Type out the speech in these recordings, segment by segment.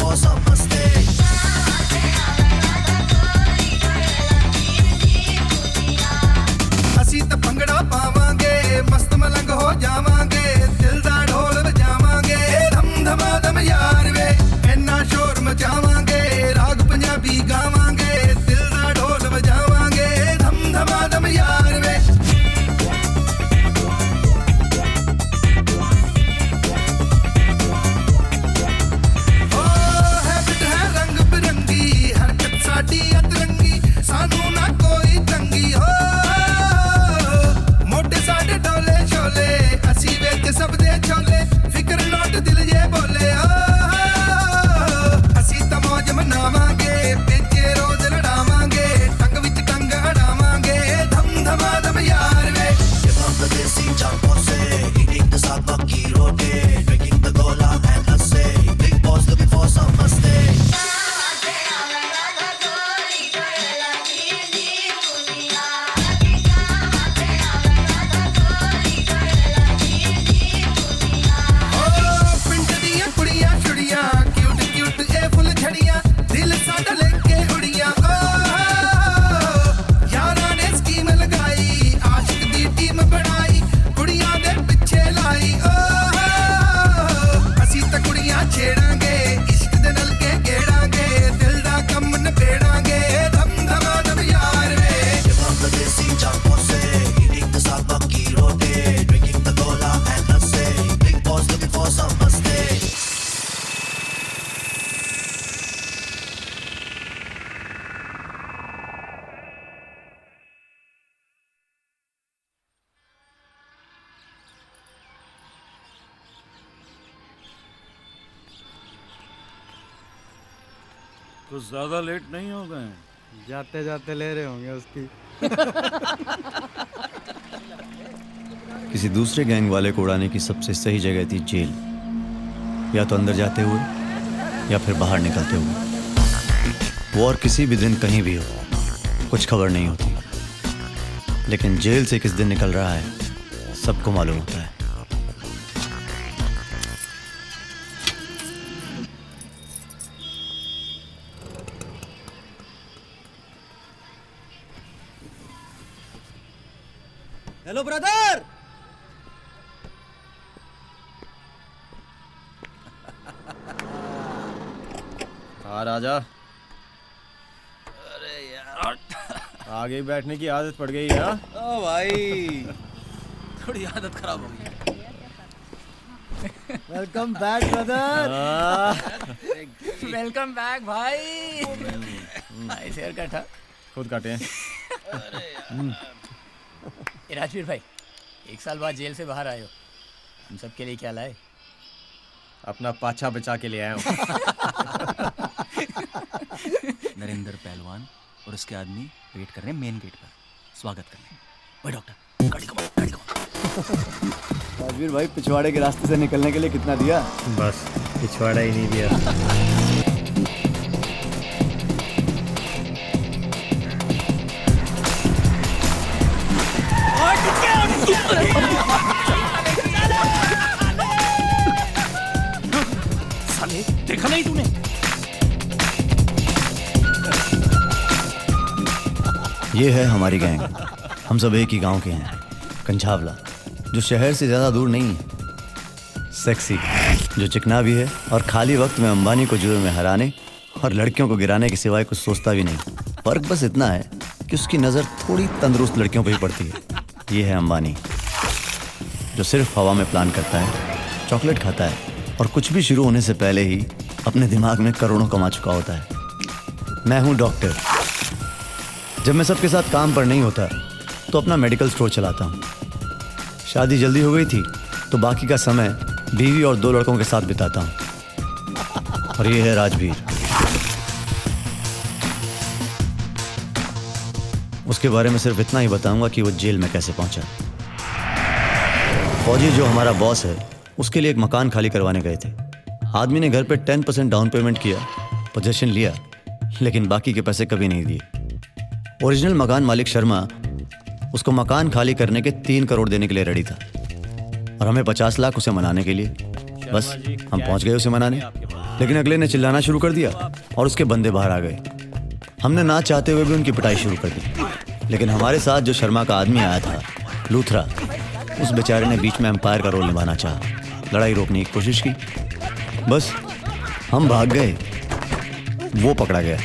for some mistake. ਅਸੀਂ ਤਾਂ ਭੰਗੜਾ ਪਾਵਾਂਗੇ ਮਸਤ ਮਲੰਗ ਹੋ ਜਾਵਾਂਗੇ ਦਿਲ ਦਾ ਢੋਲ ਵਜਾਵਾਂਗੇ ਧਮ ਧਮਾ ਧਮ ਯਾਰ ਵੇ ਇੰਨਾ ਸ਼ੋਰ ਮਚਾਵਾਂਗੇ ਰਾਗ ਪੰਜਾਬੀ ਗਾਵਾਂਗੇ ਦਿਲ ਦਾ ਢੋਲ ਵਜਾਵਾਂਗੇ ਧਮ ਧਮਾ ਧਮ ਯਾਰ ਵੇ ਸਾਡੀ ਅਤਰੰਗੀ ਸਾਨੂੰ ਨਾ ਕੋਈ ਤੰਗੀ ਹੋ ਮੋਢੇ ਸਾਡੇ ਡੋਲੇ ਛੋਲੇ ਅਸੀਂ ਵਿੱਚ ਸਭ ਦੇ ਛੋਲੇ ਫਿਕਰ ਨੋਟ ਦਿਲ ਜੇ ਬੋਲੇ ਅਸੀਂ ਤਾਂ ਮੌਜ ਮਨਾਵਾਂਗੇ ਵਿੱਚ ਰੋਜ਼ ਲੜਾਵਾਂਗੇ ਟੰਗ ਵਿੱਚ ਟੰਗ ਅੜਾਵਾਂਗੇ ਧਮ ਧਮਾ ਧਮ ਯਾਰ ਵੇ ये बांग्लादेशी चांपों से eating the साग मक्की रोटी drinking the cola and lassi big boss looking for some mistake. कुछ ज्यादा लेट नहीं हो गए? जाते जाते ले रहे होंगे उसकी। किसी दूसरे गैंग वाले को उड़ाने की सबसे सही जगह थी जेल, या तो अंदर जाते हुए या फिर बाहर निकलते हुए। वो और किसी भी दिन कहीं भी हो, कुछ खबर नहीं होती, लेकिन जेल से किस दिन निकल रहा है सबको मालूम होता है। Hello brother. हाँ राजा। अरे यार आगे बैठने की आदत पड़ गई है। ओ भाई थोड़ी आदत खराब हो गई। Welcome back brother. Welcome back भाई। Nice haircut. खुद काटे हैं। राजवीर भाई, 1 साल बाद जेल से बाहर आए हो, हम सब के लिए क्या लाए? अपना पाछा बचा के ले आया हूँ। नरेंद्र पहलवान और उसके आदमी वेट कर रहे हैं मेन गेट पर, स्वागत करने। भाई डॉक्टर गाड़ी कमाओ, गाड़ी कमाओ। राजवीर भाई, पिछवाड़े के रास्ते से निकलने के लिए कितना दिया? बस पिछवाड़ा ही नहीं दिया। साले देखा नहीं तूने? ये है हमारी गैंग। हम सब एक ही गांव के हैं, कंझावला, जो शहर से ज़्यादा दूर नहीं है। सेक्सी, जो चिकना भी है और खाली वक्त में अंबानी को जुए में हराने और लड़कियों को गिराने के सिवाय कुछ सोचता भी नहीं। फर्क बस इतना है कि उसकी नज़र थोड़ी तंदुरुस्त लड़कियों पर ही पड़ती है। ये है अंबानी, जो सिर्फ हवा में प्लान करता है, चॉकलेट खाता है और कुछ भी शुरू होने से पहले ही अपने दिमाग में करोड़ों कमा चुका होता है। मैं हूँ डॉक्टर। जब मैं सबके साथ काम पर नहीं होता तो अपना मेडिकल स्टोर चलाता हूँ। शादी जल्दी हो गई थी तो बाकी का समय बीवी और 2 लड़कों के साथ बिताता हूँ। और ये है राजवीर। उसके बारे में सिर्फ इतना ही बताऊंगा कि वो जेल में कैसे पहुंचा। फौजी जो हमारा बॉस है, उसके लिए एक मकान खाली करवाने गए थे। आदमी ने घर पे 10% डाउन पेमेंट किया, पोजेशन लिया, लेकिन बाकी के पैसे कभी नहीं दिए। ओरिजिनल मकान मालिक शर्मा उसको मकान खाली करने के 3 करोड़ देने के लिए रेडी था और हमें 50 लाख उसे मनाने के लिए। बस हम पहुंच गए उसे मनाने। लेकिन अगले ने चिल्लाना शुरू कर दिया और उसके बंदे बाहर आ गए। हमने ना चाहते हुए भी उनकी पिटाई शुरू कर दी, लेकिन हमारे साथ जो शर्मा का आदमी आया था, लूथरा, उस बेचारे ने बीच में एम्पायर का रोल निभाना चाहा, लड़ाई रोकने की कोशिश की। बस हम भाग गए, वो पकड़ा गया।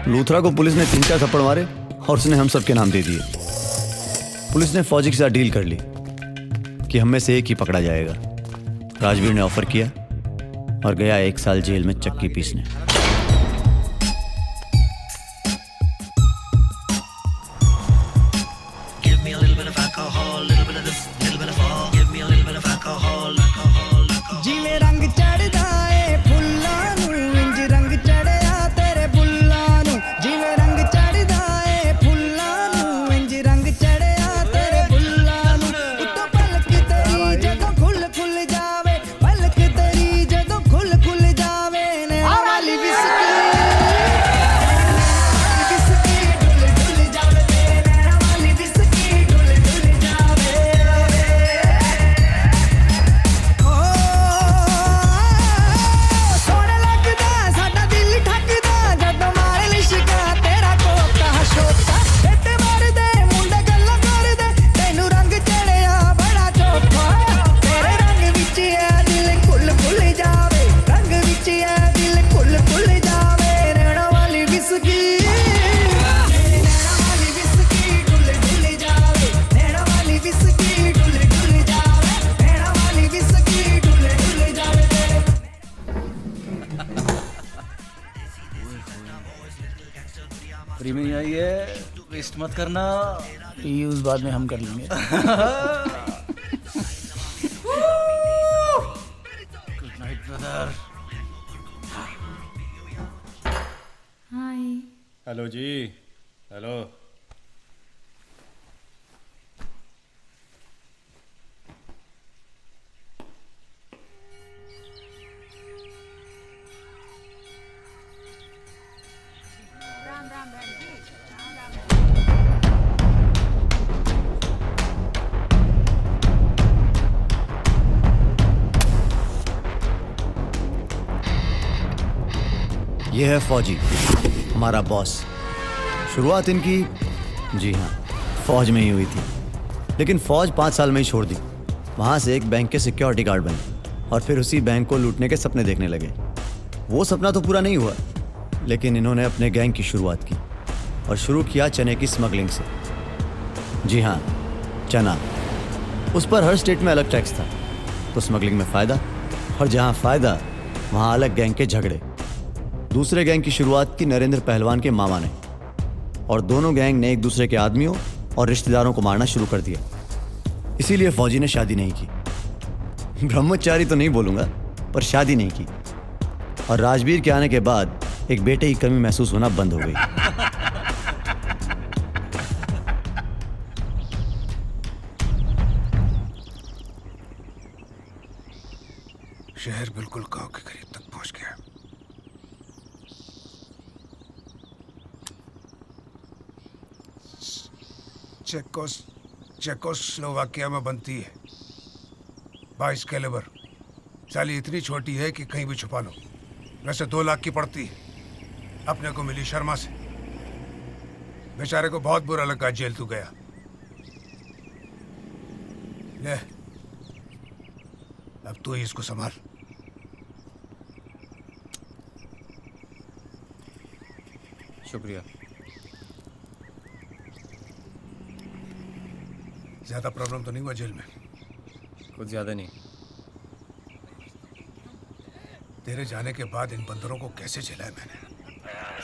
लूथरा को पुलिस ने 3-4 थप्पड़ मारे और उसने हम सबके नाम दे दिए। पुलिस ने फौजी के साथ डील कर ली कि हम में से एक ही पकड़ा जाएगा। राजवीर ने ऑफर किया और गया 1 साल जेल में चक्की पीसने। ਜਿਵੇਂ ਰੰਗ ਚੜਦਾ ਏ ਫੁੱਲਾਂ ਨੂੰ ਇੰਜ ਰੰਗ ਚੜਿਆ ਤੇਰੇ ਬੁੱਲਾਂ ਨੂੰ ਜਿਵੇਂ ਰੰਗ ਚੜਦਾ ਏ ਫੁੱਲਾਂ ਨੂੰ ਇੰਜ ਰੰਗ ਚੜਿਆ ਤੇਰੇ ਬੁੱਲਾਂ ਨੂੰ ਉੱਤੋਂ ਪਲਕ ਤੇਰੀ ਜਦੋਂ ਖੁੱਲ ਖੁੱਲ ਜਾਵੇ ਪਲਕ ਤੇਰੀ ਜਦੋਂ ਖੁੱਲ ਖੁੱਲ ਜਾਵੇ ਨੈਣਾ ਵਾਲੀ ਵਿਸਕੀ ਡੁੱਲ ਡੁੱਲ ਜਾਵੇ ਨੈਣਾ ਵਾਲੀ ਵਿਸਕੀ ਡੁੱਲ ਡੁੱਲ ਜਾਵੇ ਸੋਹਣਾ ਲੱਗਦਾ ਸਾਡਾ ਦਿਲ ਠੱਗਦਾ ਜਦੋਂ ਮਾਰ ਲਿਸ਼ਕਾ ਤੇਰਾ ਕੋਕਾ ਸ਼ੋਕਾ ਇੱਟ ਮਾਰਦੇ ਮੁੰਡੇ ਗੱਲਾਂ ਕਰਦੇ ਤੈਨੂੰ ਰੰਗ ਚੜਿਆ ਬੜਾ ਚੋਖਾ ਤੇਰੇ ਰੰਗ ਵਿੱਚ ਐ ਦਿਲ ਖੁੱਲ ਖੁੱਲ ਜਾਵੇ ਰੰਗ ਵਿੱਚ ਐ ਦਿਲ ਖੁੱਲ ਖੁੱਲ ਜਾਵੇ ਨੈਣਾ ਵਾਲੀ ਵਿਸਕੀ ਡੁੱਲ ਡੁੱਲ ਜਾਵੇ ਨੈਣਾ ਵਾਲੀ ਵਿਸਕੀ ਡੁੱਲ ਡੁੱਲ ਜਾਵੇ ਨੈਣਾ ਵਾਲੀ ਵਿਸਕੀ ਡੁੱਲ ਡੁੱਲ ਜਾਵੇ फ्री में ही आई है, वेस्ट मत करना। यूज बाद में हम कर लेंगे। Good night brother. Hi. Hello जी, हेलो। ये है फौजी, हमारा बॉस। शुरुआत इनकी, जी हाँ, फौज में ही हुई थी, लेकिन फौज 5 साल में ही छोड़ दी। वहाँ से एक बैंक के सिक्योरिटी गार्ड बने और फिर उसी बैंक को लूटने के सपने देखने लगे। वो सपना तो पूरा नहीं हुआ, लेकिन इन्होंने अपने गैंग की शुरुआत की और शुरू किया चने की स्मगलिंग से। जी हाँ, चना। उस पर हर स्टेट में अलग टैक्स था, तो स्मगलिंग में फ़ायदा, और जहाँ फ़ायदा वहाँ अलग गैंग के झगड़े। दूसरे गैंग की शुरुआत की नरेंद्र पहलवान के मामा ने, और दोनों गैंग ने एक दूसरे के आदमियों और रिश्तेदारों को मारना शुरू कर दिया। इसीलिए फौजी ने शादी नहीं की। ब्रह्मचारी तो नहीं बोलूँगा, पर शादी नहीं की। और राजवीर के आने के बाद एक बेटे की कमी महसूस होना बंद हो गई। शहर बिल्कुल गांव के करीब तक पहुंच गया। चेकोस्लोवाकिया में बनती है 22 कैलिबर। चाली इतनी छोटी है कि कहीं भी छुपा लो। वैसे 2 लाख की पड़ती है। अपने को मिली शर्मा से। बेचारे को बहुत बुरा लगा जेल तू गया। ले, अब तू ही इसको संभाल। शुक्रिया। ज्यादा प्रॉब्लम तो नहीं हुआ जेल में? कुछ ज़्यादा नहीं। तेरे जाने के बाद इन बंदरों को कैसे झेला है मैंने।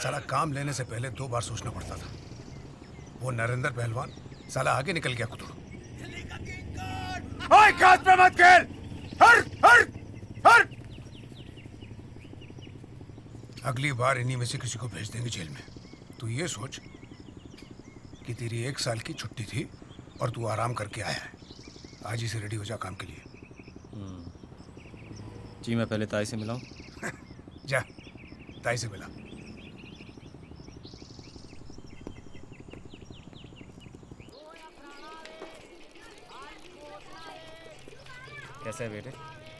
साला काम लेने से पहले 2 बार सोचना पड़ता था। वो नरेंद्र पहलवान साला आगे निकल गया कुतड़ू। पे मत खेल। हर हर हर। अगली बार इन्हीं में से किसी को भेज देंगे जेल में। तू ये सोच कि तेरी 1 साल की छुट्टी थी और तू आराम करके आया है। आज ही से रेडी हो जा काम के लिए। जी मैं पहले ताई से मिलाऊं। जा, ताई से मिला। कैसा है बेटे?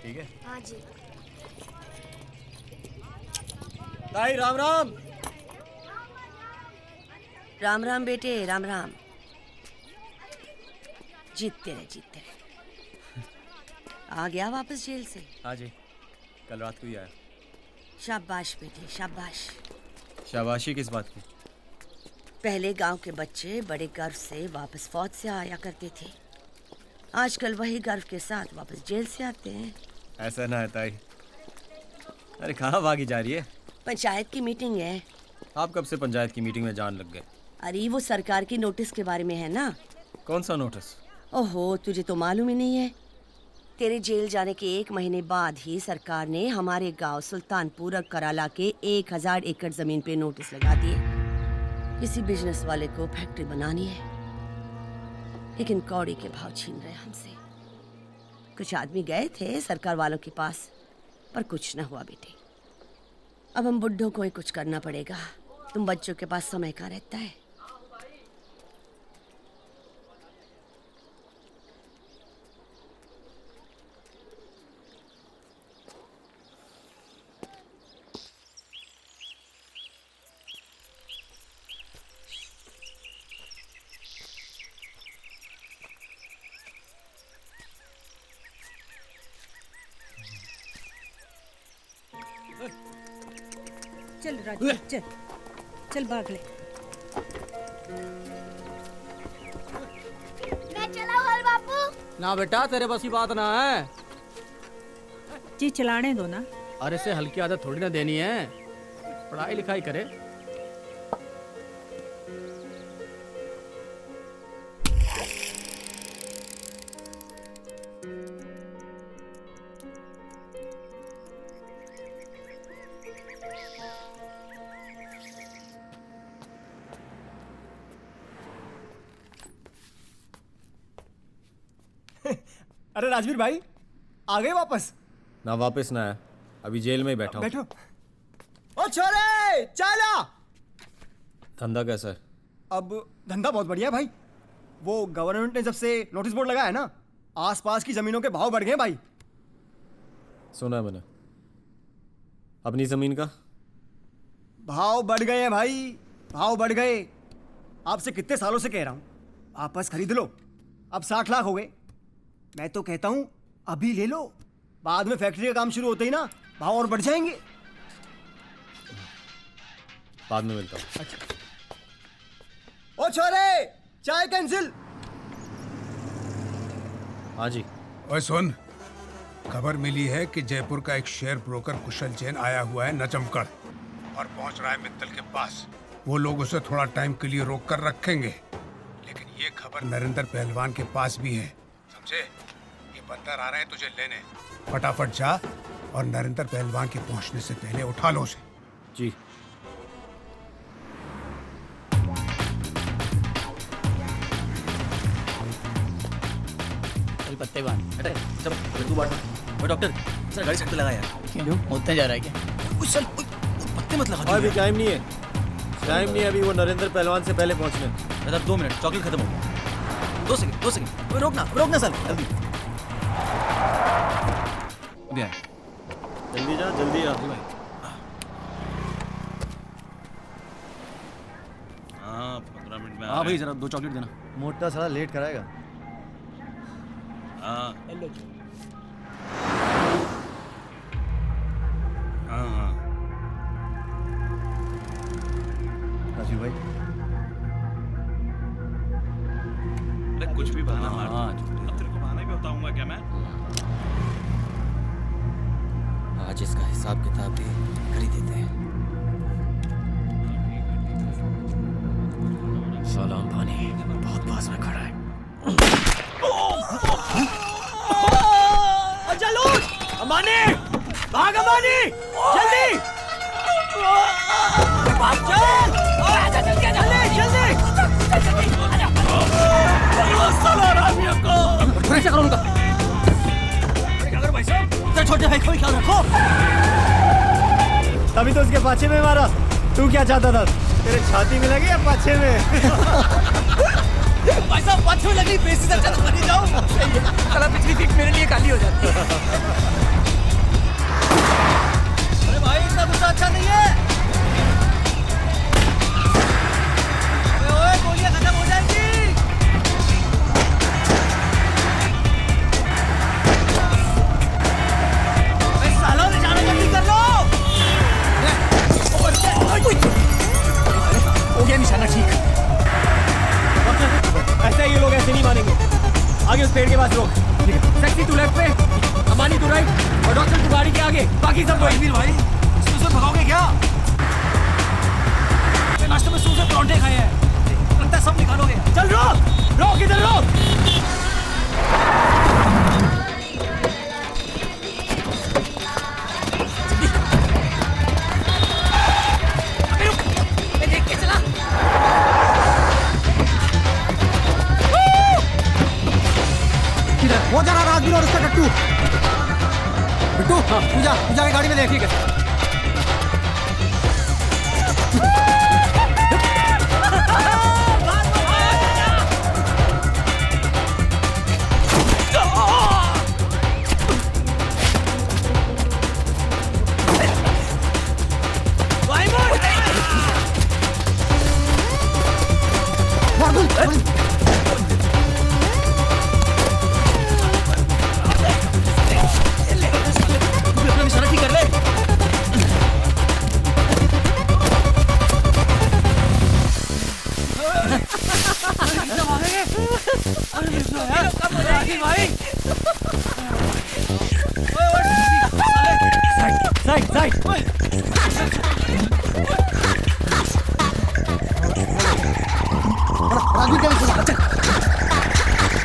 ठीक है। हाँ जी। ताई राम राम। राम राम बेटे, राम राम। जीतते रहे। आ गया वापस जेल से? हाँ जी, कल रात को ही आया। शाबाश बेटे, शाबाश। शाबाशी किस बात की? पहले गांव के बच्चे बड़े गर्व से वापस फौज से आया करते थे, आजकल वही गर्व के साथ वापस जेल से आते हैं। ऐसा ना है ताई। अरे कहाँ भागी जा रही है? पंचायत की मीटिंग है। आप कब से पंचायत की मीटिंग में जान लग गए? अरे वो सरकार की नोटिस के बारे में है ना। कौन सा नोटिस? ओहो, तुझे तो मालूम ही नहीं है। तेरे जेल जाने के 1 महीने बाद ही सरकार ने हमारे गांव सुल्तानपुर और कराला के 1000 एकड़ जमीन पे नोटिस लगा दिए। किसी बिजनेस वाले को फैक्ट्री बनानी है, लेकिन कौड़ी के भाव छीन रहे हमसे। कुछ आदमी गए थे सरकार वालों के पास, पर कुछ न हुआ बेटे। अब हम बुड्ढों को ही कुछ करना पड़ेगा। तुम बच्चों के पास समय कहाँ रहता है। चल राजू, चल चल भाग ले। मैं चला हूँ बापू। ना बेटा, तेरे बस की बात ना है। जी चलाने दो ना। अरे से हल्की आदत थोड़ी ना देनी है, पढ़ाई लिखाई करे। अरे राजवीर भाई, आ गए वापस? ना वापस ना है, अभी जेल में ही बैठा हूँ। बैठो। ओ छोरे, चला। धंधा कैसा है? अब धंधा बहुत बढ़िया है भाई। वो गवर्नमेंट ने जब से नोटिस बोर्ड लगाया है ना, आसपास की जमीनों के भाव बढ़ गए भाई। सुना है मैंने। अपनी जमीन का भाव बढ़ गए हैं भाई, भाव बढ़ गए। आपसे कितने सालों से कह रहा हूं, वापस खरीद लो। अब 60 लाख हो गए। मैं तो कहता हूं अभी ले लो, बाद में फैक्ट्री का काम शुरू होते ही ना भाव और बढ़ जाएंगे। बाद में मिलता हूँ। अच्छा। ओ छोरे, चाय कैंसिल। हाँ जी। ओए सुन, खबर मिली है कि जयपुर का एक शेयर ब्रोकर कुशल जैन आया हुआ है नजमगढ़ और पहुंच रहा है मित्तल के पास। वो लोग उसे थोड़ा टाइम के लिए रोक कर रखेंगे, लेकिन ये खबर नरेंद्र पहलवान के पास भी है, समझे? ये बंदर आ रहे हैं तुझे लेने। फटाफट जा और नरेंद्र पहलवान के पहुंचने से पहले उठा लो उसे। जी। चल पत्ते बांध। अरे चलो, तू बांट। ओए डॉक्टर, सर गाड़ी साइड पे लगा यार। क्यों मुतने जा रहा है क्या? उस चल, पत्ते मत लगा। अभी टाइम नहीं है, टाइम नहीं है अभी। वो नरेंद्र पहलवान से पहले पहुंचने। मतलब 2 मिनट, चॉकलेट खत्म हो गया। 2 सेकंड। ओए रोकना सर, जल्दी। अभी आए। जल्दी जा, जल्दी आ। हाँ 15 मिनट में। हाँ भाई, जरा 2 चॉकलेट देना। मोटा साला लेट कराएगा। हाँ हाँ। राजू भाई, अरे कुछ भी बहाना मार। हाँ, अब तेरे को बहाना भी बताऊंगा क्या मैं? आज इसका हिसाब किताब भी कर ही देते हैं। साला अंबानी बहुत पास में खड़ा है। चलो अंबानी, भाग अंबानी, जल्दी भाग, चल जल्दी। साला रामिया को क्या करूँ उनका? भाई साहब, छोटे भाई कोई ख्याल रखो। तभी तो उसके पाछे में मारा। तू क्या चाहता था? तेरे छाती में लगे या पाछे में? भाई साहब, पाछे में लगी बेसी से चल मरी जाऊं। साला पिछली सीट मेरे लिए खाली हो जाती है। अरे भाई, इतना गुस्सा अच्छा नहीं है। रोक। सेक्सी तू लेफ्ट पे, अमानी तू राइट और डॉक्टर तू गाड़ी के आगे, बाकी सब भाई भाई सूसे भगाओगे क्या? नाश्ते में सूसे परांठे खाए हैं, लगता है सब निकालोगे। चल रोक रोक, इधर रोक। वो जा रहा राजवीर और उसका टट्टू। बिट्टू, तू जा गाड़ी में देख। ठीक है।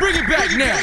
Bring it back now.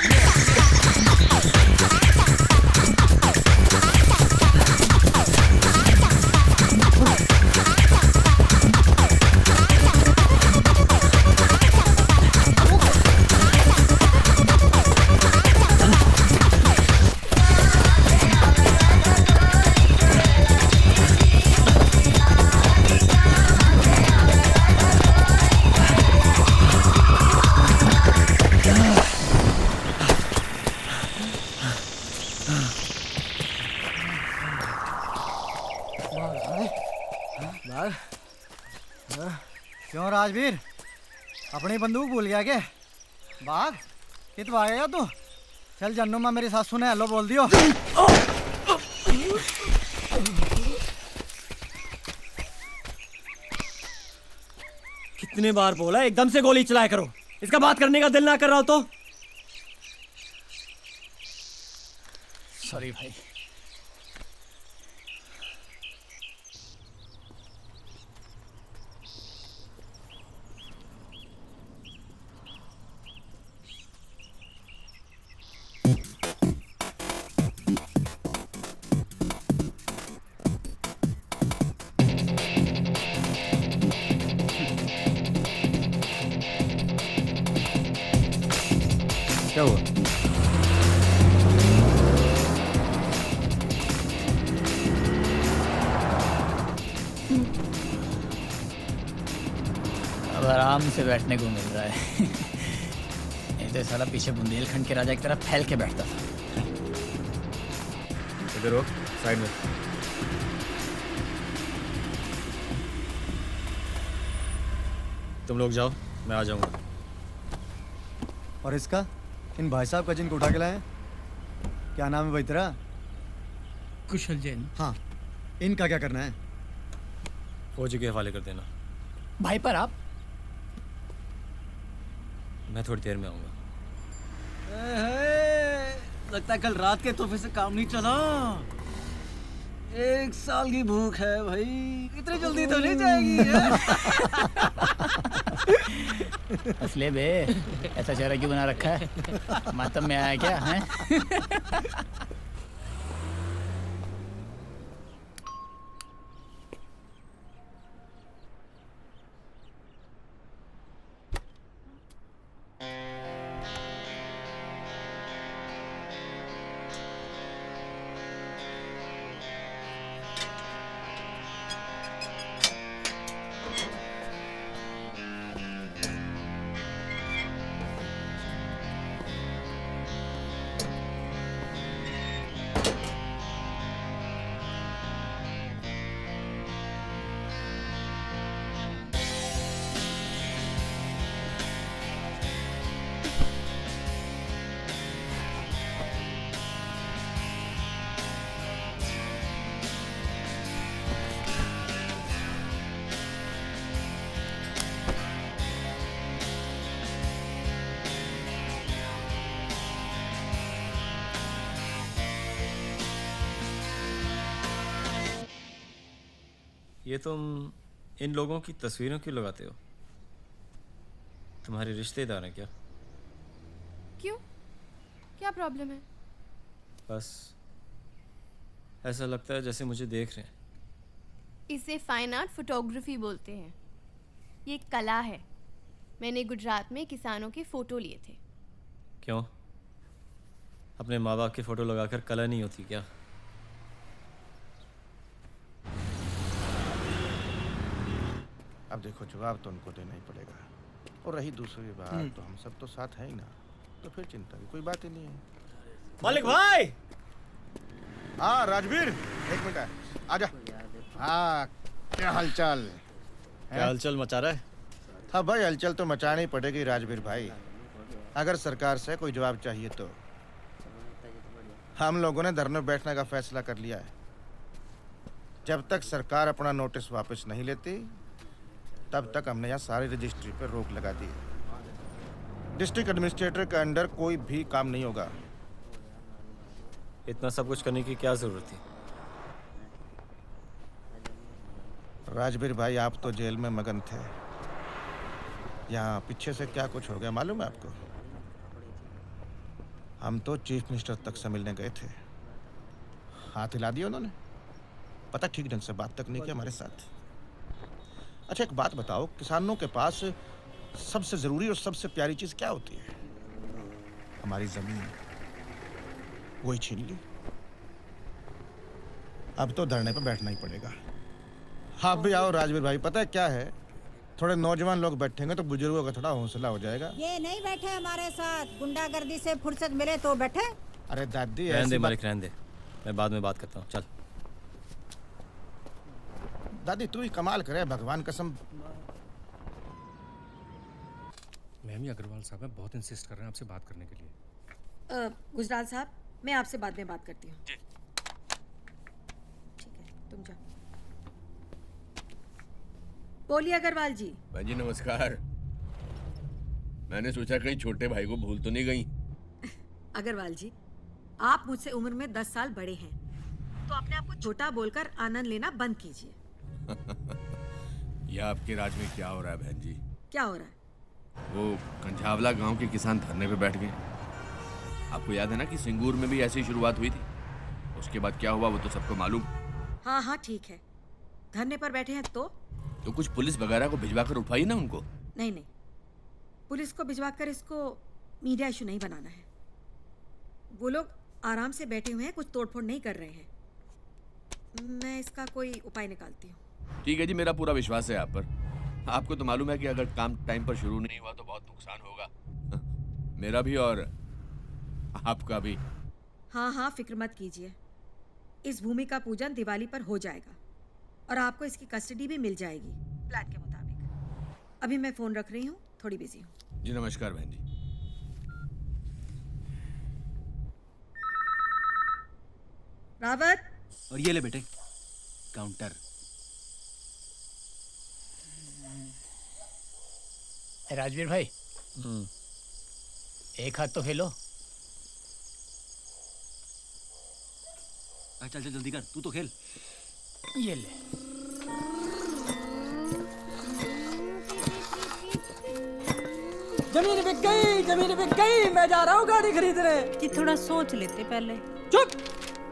क्यों राजवीर, अपनी बंदूक भूल गया क्या? बाग कित भागेगा तू? चल जन्नू माँ मेरी सासू ने हेलो बोल दियो। कितने बार बोला एकदम से गोली चलाया करो, इसका बात करने का दिल ना कर रहा हो तो? सॉरी भाई। क्या हुआ? अब आराम से बैठने को मिल रहा है। नहीं तो साला पीछे बुंदेलखंड के राजा की तरह फैल के बैठता था। इधर हो, साइड में। तुम लोग जाओ, मैं आ जाऊंगा। और इसका, इन भाई साहब का जिनको उठा के लाए, क्या नाम है भाई तेरा? कुशल जैन। हाँ, इनका क्या करना है? फौजी के हवाले कर देना। भाई पर आप? मैं थोड़ी देर में आऊंगा। लगता है कल रात के तोहफे से काम नहीं चला। 1 साल की भूख है भाई, इतनी जल्दी तो नहीं जाएगी। असले बे, ऐसा चेहरा क्यों बना रखा है? मातम में आया क्या है? ये तुम इन लोगों की तस्वीरों क्यों लगाते हो? तुम्हारे रिश्तेदार हैं क्या? क्यों? क्या प्रॉब्लम है? बस ऐसा लगता है जैसे मुझे देख रहे हैं। इसे फाइन आर्ट फोटोग्राफी बोलते हैं। ये एक कला है। मैंने गुजरात में किसानों के फोटो लिए थे। क्यों? अपने माँ बाप की फोटो लगाकर कला नहीं होती क्या? अब देखो जवाब तो उनको देना ही पड़ेगा, और रही दूसरी बात तो हम सब तो साथ हैं ही ना, तो फिर चिंता की कोई बात ही नहीं है। मालिक भाई! हाँ राजवीर, एक मिनट आजा। हाँ क्या हालचाल? क्या हलचल मचा रहा है? हाँ भाई हलचल तो मचानी पड़ेगी राजवीर भाई, अगर सरकार से कोई जवाब चाहिए तो। हम लोगों ने धरने बैठने का फैसला कर लिया है। जब तक सरकार अपना नोटिस वापस नहीं लेती तब तक हमने यहाँ सारी रजिस्ट्री पर रोक लगा दी है। डिस्ट्रिक्ट एडमिनिस्ट्रेटर के अंडर कोई भी काम नहीं होगा। इतना सब कुछ करने की क्या जरूरत थी? राजवीर भाई आप तो जेल में मगन थे, यहाँ पीछे से क्या कुछ हो गया मालूम है आपको? हम तो चीफ मिनिस्टर तक से मिलने गए थे, हाथ हिला दिया उन्होंने, पता ठीक ढंग से बात तक नहीं किया हमारे साथ। अच्छा एक बात बताओ, किसानों के पास सबसे जरूरी और सबसे प्यारी चीज क्या होती है? हमारी जमीन, वही छीन ली। अब तो धरने पर बैठना ही पड़ेगा। आप भी आओ राजवीर भाई, पता है क्या है, थोड़े नौजवान लोग बैठेंगे तो बुजुर्गों का थोड़ा हौसला हो जाएगा। ये नहीं बैठे हमारे साथ, गुंडागर्दी से फुर्सत मिले तो बैठे। अरे दादी रहने दे मालिक, रहने दे, मैं बाद में बात करता हूँ। चल दादी तू ही कमाल करे, भगवान कसम। मैम ये अग्रवाल साहब हैं, बहुत इंसिस्ट कर रहे हैं आपसे बात करने के लिए। गुजराल साहब, मैं आपसे बाद में बात करती हूँ। ठीक है, तुम जाओ। बोलिए अग्रवाल जी। भाई जी नमस्कार। मैंने सोचा कहीं छोटे भाई को भूल तो नहीं गई। अग्रवाल जी, आप मुझसे उम्र में 10 साल बड़े हैं, तो अपने आप को छोटा बोलकर आनंद लेना बंद कीजिए। यह आपके राज में क्या हो रहा है बहन जी? क्या हो रहा है? वो कंझावला गांव के किसान धरने पे बैठ गए। आपको याद है ना कि सिंगूर में भी ऐसी शुरुआत हुई थी, उसके बाद क्या हुआ वो तो सबको मालूम। हाँ हाँ ठीक है, धरने पर बैठे हैं तो कुछ पुलिस वगैरह को भिजवा कर उठवाई ना उनको। नहीं नहीं, पुलिस को भिजवाकर इसको मीडिया इशू नहीं बनाना है। वो लोग आराम से बैठे हुए हैं, कुछ तोड़फोड़ नहीं कर रहे हैं। मैं इसका कोई उपाय निकालती हूँ। ठीक है जी, मेरा पूरा विश्वास है आप पर। आपको तो मालूम है कि अगर काम टाइम पर शुरू नहीं हुआ तो बहुत नुकसान होगा, मेरा भी और आपका भी। हाँ हाँ फिक्र मत कीजिए, इस भूमि का पूजन दिवाली पर हो जाएगा और आपको इसकी कस्टडी भी मिल जाएगी प्लान के मुताबिक। अभी मैं फोन रख रही हूँ, थोड़ी बिजी हूँ। जी नमस्कार बहन जी। रावत, और ये ले बेटे काउंटर। राजवीर भाई, एक हाथ तो खेलो। चल चल जल्दी कर, तू तो खेल। ये ले। जमीन बिक गई, जमीन बिक गई, मैं जा रहा हूँ गाड़ी खरीदने। कि थोड़ा सोच लेते पहले। चुप,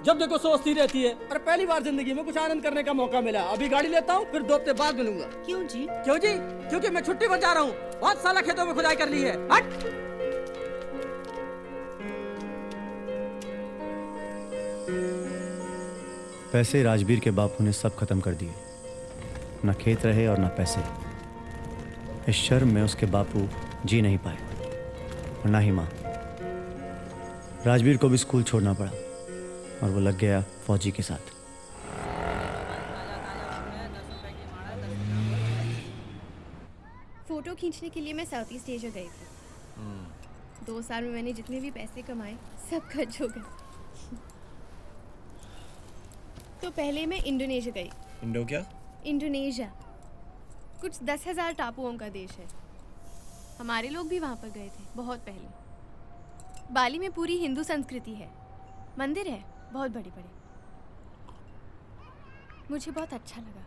जब देखो सोचती रहती है। और पहली बार जिंदगी में कुछ आनंद करने का मौका मिला, अभी गाड़ी लेता हूँ, फिर 2 हफ्ते बाद मिलूंगा। क्यों जी? क्यों जी? क्योंकि मैं छुट्टी पर जा रहा हूँ, बहुत साला खेतों में खुदाई कर ली है। हट। पैसे राजवीर के बापू ने सब खत्म कर दिए, ना खेत रहे और ना पैसे। इस शर्म में उसके बापू जी नहीं पाए और ना ही माँ। राजवीर को भी स्कूल छोड़ना पड़ा और वो लग गया फौजी के साथ। फोटो खींचने के लिए मैं साउथ ईस्ट एशिया गई थी। 2 साल में मैंने जितने भी पैसे कमाए सब खर्च हो गए। तो पहले मैं इंडोनेशिया गई। इंडो क्या? इंडोनेशिया कुछ 10,000 टापुओं का देश है। हमारे लोग भी वहाँ पर गए थे बहुत पहले। बाली में पूरी हिंदू संस्कृति है, मंदिर है बहुत बड़े बड़े। मुझे बहुत अच्छा लगा।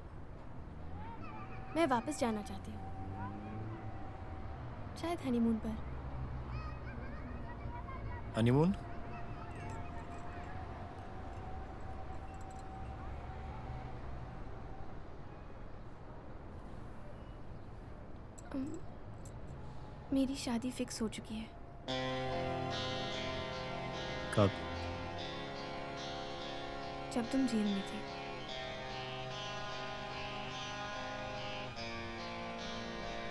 मैं वापस जाना चाहती हूँ, शायद हनीमून पर। हनीमून? मेरी शादी फिक्स हो चुकी है। कब? जब तुम जेल में थे।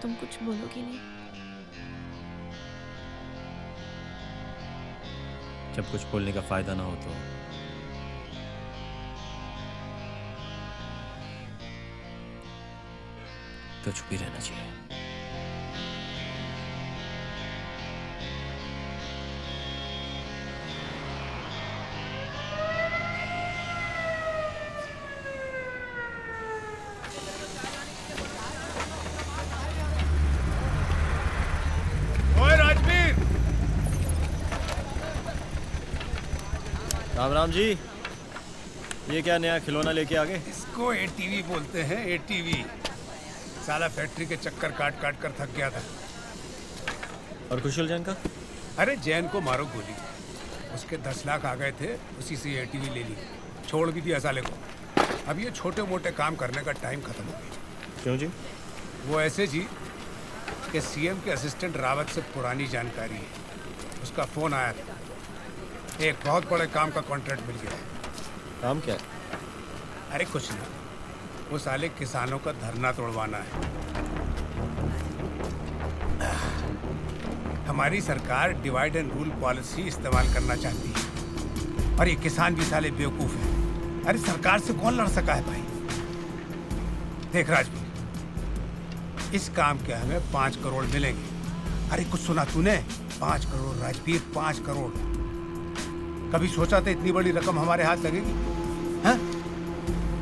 तुम कुछ बोलोगे नहीं? जब कुछ बोलने का फायदा ना हो तो चुप ही रहना चाहिए। राम राम जी, ये क्या नया खिलौना लेके आ गए? इसको एटीवी बोलते हैं, एटीवी। साला फैक्ट्री के चक्कर काट काट कर थक गया था। और कुशल जैन का? अरे जैन को मारो गोली, उसके 10 लाख आ गए थे, उसी से एटीवी ले ली, छोड़ भी दिया साले को। अब ये छोटे मोटे काम करने का टाइम खत्म हो गया। क्यों जी? वो ऐसे जी कि सीएम के असिस्टेंट रावत से पुरानी जानकारी है, उसका फोन आया था, एक बहुत बड़े काम का कॉन्ट्रैक्ट मिल गया। काम क्या है? अरे कुछ ना, वो साले किसानों का धरना तोड़वाना है। हमारी सरकार डिवाइड एंड रूल पॉलिसी इस्तेमाल करना चाहती है और ये किसान भी साले बेवकूफ हैं। अरे सरकार से कौन लड़ सका है भाई? देख राजवीर, इस काम के हमें 5 करोड़ मिलेंगे। अरे कुछ सुना तूने? 5 करोड़ राजवीर, 5 करोड़। कभी सोचा था इतनी बड़ी रकम हमारे हाथ लगेगी? हैं?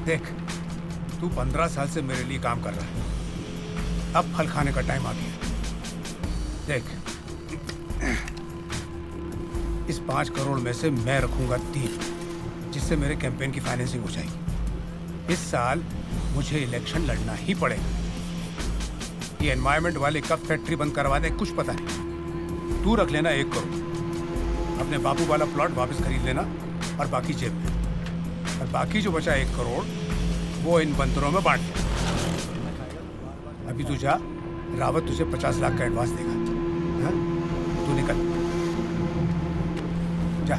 देख, तू 15 साल से मेरे लिए काम कर रहा है, अब फल खाने का टाइम आ गया। देख, इस 5 करोड़ में से मैं रखूंगा 3, जिससे मेरे कैंपेन की फाइनेंसिंग हो जाएगी। इस साल मुझे इलेक्शन लड़ना ही पड़ेगा। ये एनवायरमेंट वाले कब फैक्ट्री बंद करवा दें कुछ पता नहीं। तू रख लेना 1 करोड़, अपने बापू वाला प्लॉट वापस खरीद लेना और बाकी जेब में, और बाकी जो बचा 1 करोड़ वो इन बंदरों में बांट दे। अभी तू जा, रावत तुझे 50 लाख का एडवांस देगा। हाँ? तू निकल जा।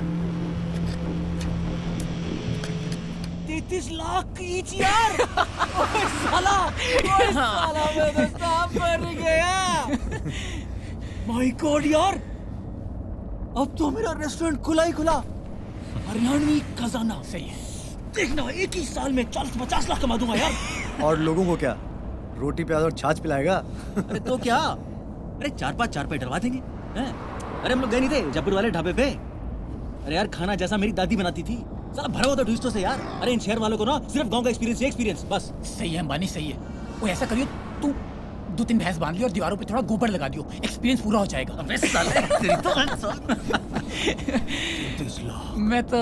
33 लाख ईच यार। ओए साला मैं तो सांप मर गया। माय गॉड यार, अब तो मेरा रेस्टोरेंट खुला ही खुला। हरियाणवी खजाना। सही है, देखना एक ही साल में 40-50 लाख कमा दूंगा यार। और लोगों को क्या, रोटी प्याज और छाछ पिलाएगा? अरे तो क्या, अरे 4-5 चारपाई डलवा देंगे हैं? अरे हम लोग गए नहीं थे जयपुर वाले ढाबे पे? अरे यार खाना जैसा मेरी दादी बनाती थी, साला भरा हुआ था ट्विस्टों से यार। अरे इन शहर वालों को ना सिर्फ गांव का एक्सपीरियंस बस। सही है अंबानी, सही है। वो ऐसा करियो, तू 2-3 भैंस बांध लियो और दीवारों पे थोड़ा गोबर लगा दियो, एक्सपीरियंस पूरा हो जाएगा। अबे साले तेरी तो मैं तो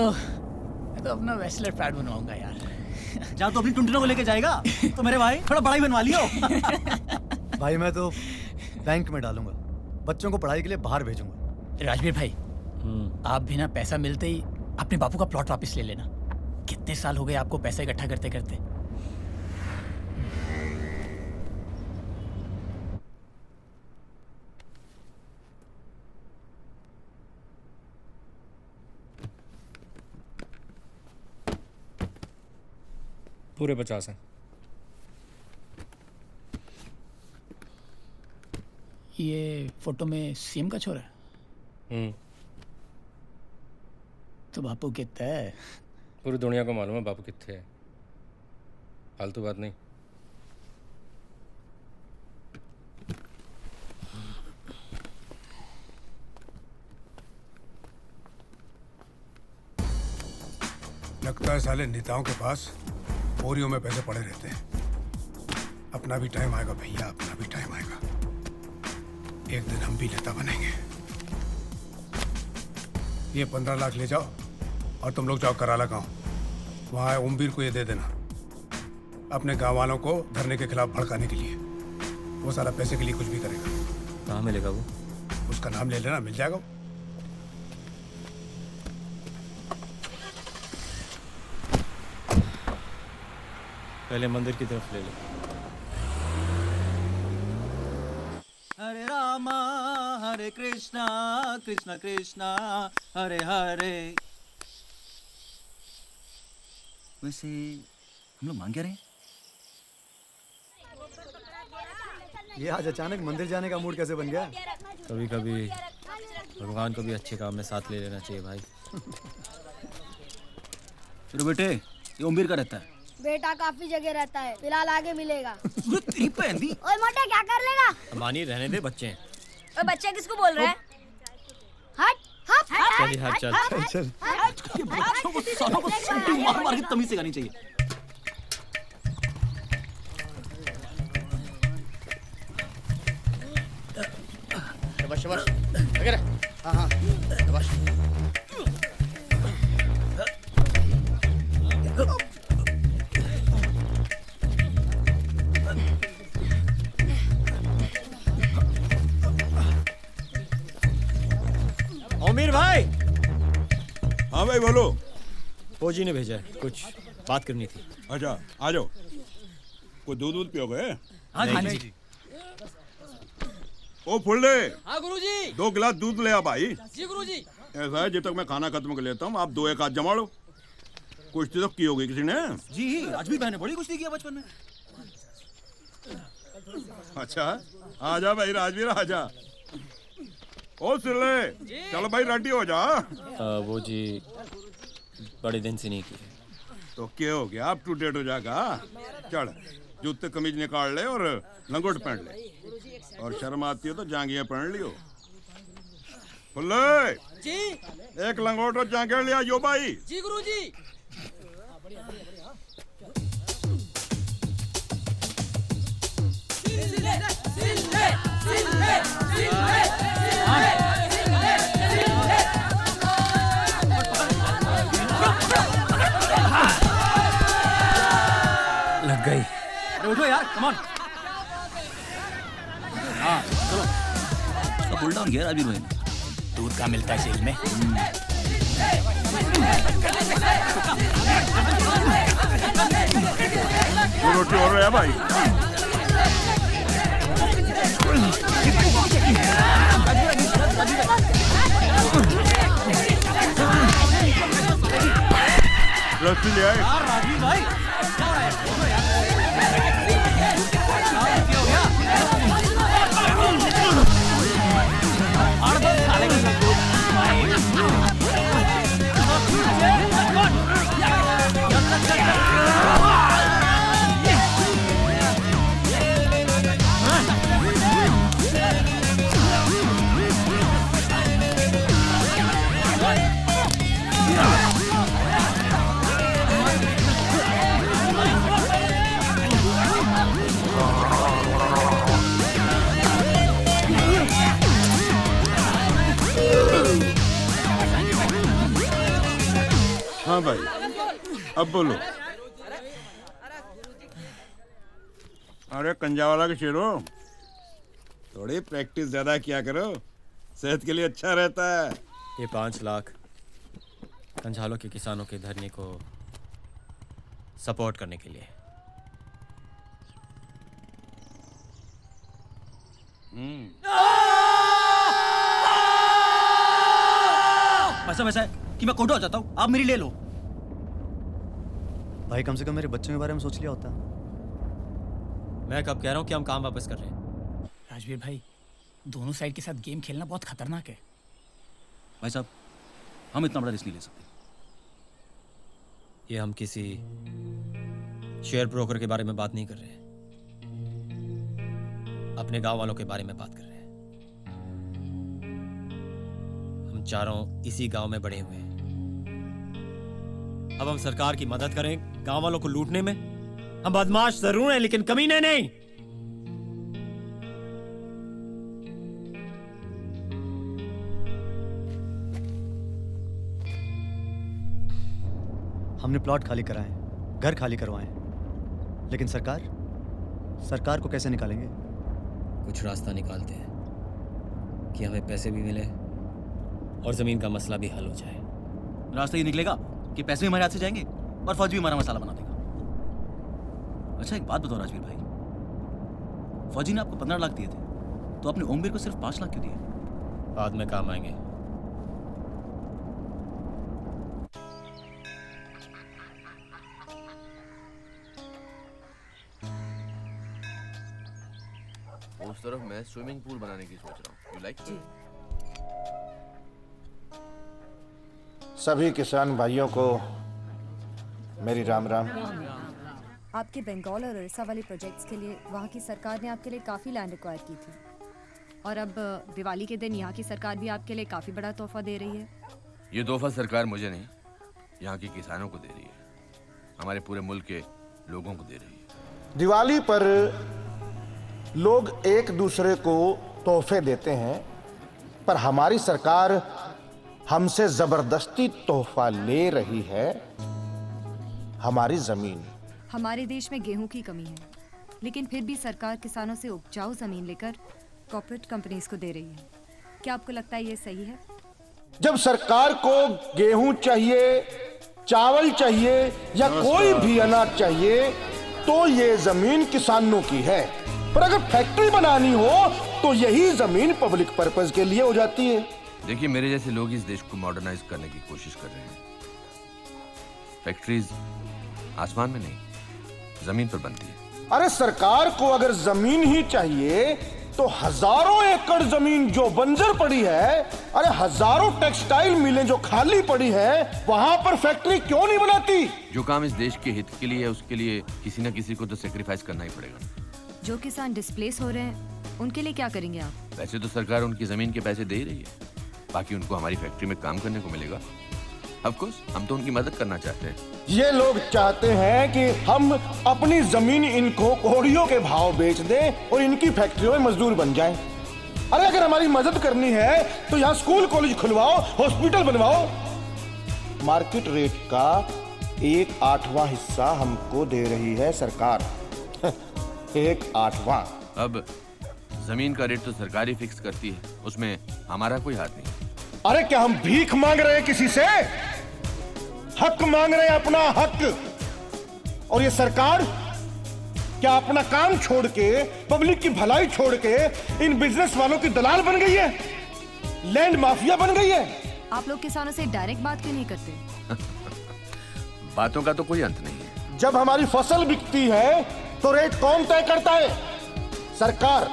अपना वेस्लर पैड बनवाऊंगा यार। जहाँ तो अपनी टुंटनों को लेके जाएगा तो मेरे भाई थोड़ा बड़ा ही बनवा लियो। भाई मैं तो बैंक में डालूंगा, बच्चों को पढ़ाई के लिए बाहर भेजूंगा। राजवीर भाई, आप भी ना पैसा मिलते ही अपने बापू का प्लॉट वापस ले लेना। कितने साल हो गए आपको पैसा इकट्ठा करते करते। पूरे 50 हैं। ये फोटो में सीएम का छोरा है? तो बापू कितना है? पूरी दुनिया को मालूम है बापू कितने है, फालतू बात नहीं। लगता है साले नेताओं के पास बोरियों में पैसे पड़े रहते हैं। अपना भी टाइम आएगा भैया, अपना भी टाइम आएगा। एक दिन हम भी नेता बनेंगे। ये 15 लाख ले जाओ और तुम लोग जाओ कराला गांव, वहाँ ओमवीर को ये दे देना। अपने गांव वालों को धरने के खिलाफ भड़काने के लिए। वो साला पैसे के लिए कुछ भी करेगा। कहाँ मिलेगा वो? उसका नाम ले लेना, मिल जाएगा। पहले मंदिर की तरफ ले ले। हरे रामा हरे कृष्णा कृष्णा कृष्णा हरे हरे। वैसे हम लोग मांग क्या रहे हैं? ये आज अचानक मंदिर जाने का मूड कैसे बन गया? कभी कभी भगवान को भी अच्छे काम में साथ ले लेना चाहिए भाई। चलो बेटे, ये उम्मीर का रहता है। बेटा काफी जगह रहता है, फिलहाल आगे मिलेगा। ओए मोटे क्या कर लेगा? अंबानी रहने दे, बच्चे हैं। ओए बच्चे किसको बोल रहे हैं? हट हट चल हट चल। सालों को सीटी मार मार के तमीज सिखानी चाहिए। शाबाश शाबाश, वगैरह। हाँ हाँ, शाबाश। ओमीर भाई। हाँ भाई बोलो। फौजी ने भेजा है, कुछ बात करनी थी। अच्छा आ जाओ। कोई दूध पियोगे? हाँ जी। ओ फुल्ले, हाँ गुरुजी। 2 गिलास दूध ले आ भाई। जी गुरुजी। ऐसा है, जब तक मैं खाना खत्म कर लेता हूँ आप 2 एक हाथ जमा लो। कुश्ती तो की होगी किसी ने? जी आज भी मैंने बड़ी कुश्ती किया बचपन में। अच्छा आजा भाई राजवीर आजा। ओ सिल्ले, चलो भाई रेडी हो जा। वो जी बड़े दिन से नहीं की। तो क्या हो गया, अब टू डेट हो जाएगा। चल जूते कमीज निकाल ले और लंगोट पहन ले, और शर्म आती हो तो जांगिया पहन लियो। फुल्ले जी। एक लंगोट और जांगिया लिया यो भाई। जी गुरुजी। लग गई। अरे उठो यार, कम ऑन। हाँ चलो। पुल डाउन किया राजवीर भाई ने। दूध का मिलता है जेल में। रोटी हो रहा है भाई। रस्सी ले आए। राजवीर भाई हाँ भाई अब बोलो। अरे कंजावाला के शेरो, थोड़ी प्रैक्टिस ज्यादा किया करो, सेहत के लिए अच्छा रहता है। ये 5 लाख कंझालों के किसानों के धरने को सपोर्ट करने के लिए। वैसा है कि मैं कोटा हो जाता हूँ, आप मेरी ले लो। भाई कम से कम मेरे बच्चों के बारे में सोच लिया होता। मैं कब कह रहा हूँ कि हम काम वापस कर रहे हैं। राजवीर भाई, दोनों साइड के साथ गेम खेलना बहुत खतरनाक है। भाई साहब, हम इतना बड़ा रिस्क नहीं ले सकते। ये हम किसी शेयर ब्रोकर के बारे में बात नहीं कर रहे हैं, अपने गांव वालों के बारे में बात कर रहे हैं। हम चारों इसी गांव में बड़े हुए हैं। अब हम सरकार की मदद करें गांव वालों को लूटने में। हम बदमाश जरूर हैं लेकिन कमीने नहीं। हमने प्लॉट खाली कराए, घर खाली करवाए, लेकिन सरकार को कैसे निकालेंगे? कुछ रास्ता निकालते हैं कि हमें पैसे भी मिले और जमीन का मसला भी हल हो जाए। रास्ता ये निकलेगा कि पैसे भी हमारे हाथ से जाएंगे और फौज भी हमारा मसाला बना देगा। अच्छा एक बात बताओ राजवीर भाई, फौजी ने आपको 15 लाख दिए थे, तो आपने ओमवीर को सिर्फ 5 लाख क्यों दिए? बाद में काम आएंगे। उस तरफ मैं स्विमिंग पूल बनाने की सोच रहा हूँ। You like? सभी किसान भाइयों को मेरी राम राम। आपके बंगाल और उड़ीसा वाले प्रोजेक्ट्स के लिए वहाँ की सरकार ने आपके लिए काफ़ी लैंड रिक्वायर की थी, और अब दिवाली के दिन यहाँ की सरकार भी आपके लिए काफ़ी बड़ा तोहफा दे रही है। ये तोहफा सरकार मुझे नहीं, यहाँ के किसानों को दे रही है, हमारे पूरे मुल्क के लोगों को दे रही है। दिवाली पर लोग एक दूसरे को तोहफे देते हैं, पर हमारी सरकार हमसे जबरदस्ती तोहफा ले रही है, हमारी जमीन। हमारे देश में गेहूं की कमी है, लेकिन फिर भी सरकार किसानों से उपजाऊ जमीन लेकर कॉर्पोरेट कंपनीज को दे रही है। क्या आपको लगता है ये सही है? जब सरकार को गेहूं चाहिए, चावल चाहिए या कोई भी अनाज चाहिए, तो ये जमीन किसानों की है, पर अगर फैक्ट्री बनानी हो तो यही जमीन पब्लिक पर्पस के लिए हो जाती है। देखिए, मेरे जैसे लोग इस देश को मॉडर्नाइज करने की कोशिश कर रहे हैं। फैक्ट्रीज आसमान में नहीं, जमीन पर बनती है। अरे सरकार को अगर जमीन ही चाहिए तो हजारों एकड़ जमीन जो बंजर पड़ी है, अरे हजारों टेक्सटाइल मिलें जो खाली पड़ी है, वहां पर फैक्ट्री क्यों नहीं बनाती? जो काम इस देश के हित के लिए है, उसके लिए किसी न किसी को तो सेक्रीफाइस करना ही पड़ेगा। जो किसान डिस्प्लेस हो रहे हैं उनके लिए क्या करेंगे आप? वैसे तो सरकार उनकी जमीन के पैसे दे ही रही है, बाकी उनको हमारी फैक्ट्री में काम करने को मिलेगा। ऑफ कोर्स हम तो उनकी मदद करना चाहते हैं। ये लोग चाहते हैं कि हम अपनी जमीन इनको कोड़ियों के भाव बेच दें और इनकी फैक्ट्रियों में मजदूर बन जाएं। अरे अगर हमारी मदद करनी है तो यहाँ स्कूल कॉलेज खुलवाओ, हॉस्पिटल बनवाओ। मार्केट रेट का 1/8वां हिस्सा हमको दे रही है सरकार। 1/8वां। अब जमीन का रेट तो सरकार ही फिक्स करती है, उसमें हमारा कोई हाथ नहीं। अरे क्या हम भीख मांग रहे हैं किसी से? हक मांग रहे हैं, अपना हक। और ये सरकार क्या अपना काम छोड़ के, पब्लिक की भलाई छोड़ के इन बिजनेस वालों की दलाल बन गई है, लैंड माफिया बन गई है? आप लोग किसानों से डायरेक्ट बात क्यों नहीं करते? बातों का तो कोई अंत नहीं है। जब हमारी फसल बिकती है तो रेट कौन तय करता है? सरकार।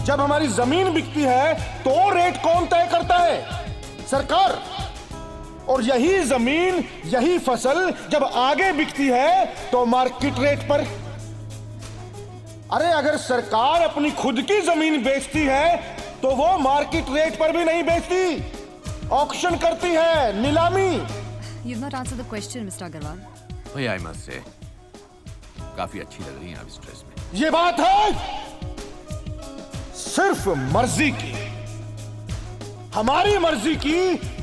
जब हमारी जमीन बिकती है तो रेट कौन तय करता है? सरकार। और यही जमीन, यही फसल जब आगे बिकती है तो मार्केट रेट पर। अरे अगर सरकार अपनी खुद की जमीन बेचती है तो वो मार्केट रेट पर भी नहीं बेचती, ऑक्शन करती है, नीलामी। You've not answered the question, Mr. Agarwal. भैया, आई मस्ट से काफी अच्छी लग रही है आप इस ड्रेस में। ये बात है सिर्फ मर्जी की, हमारी मर्जी की,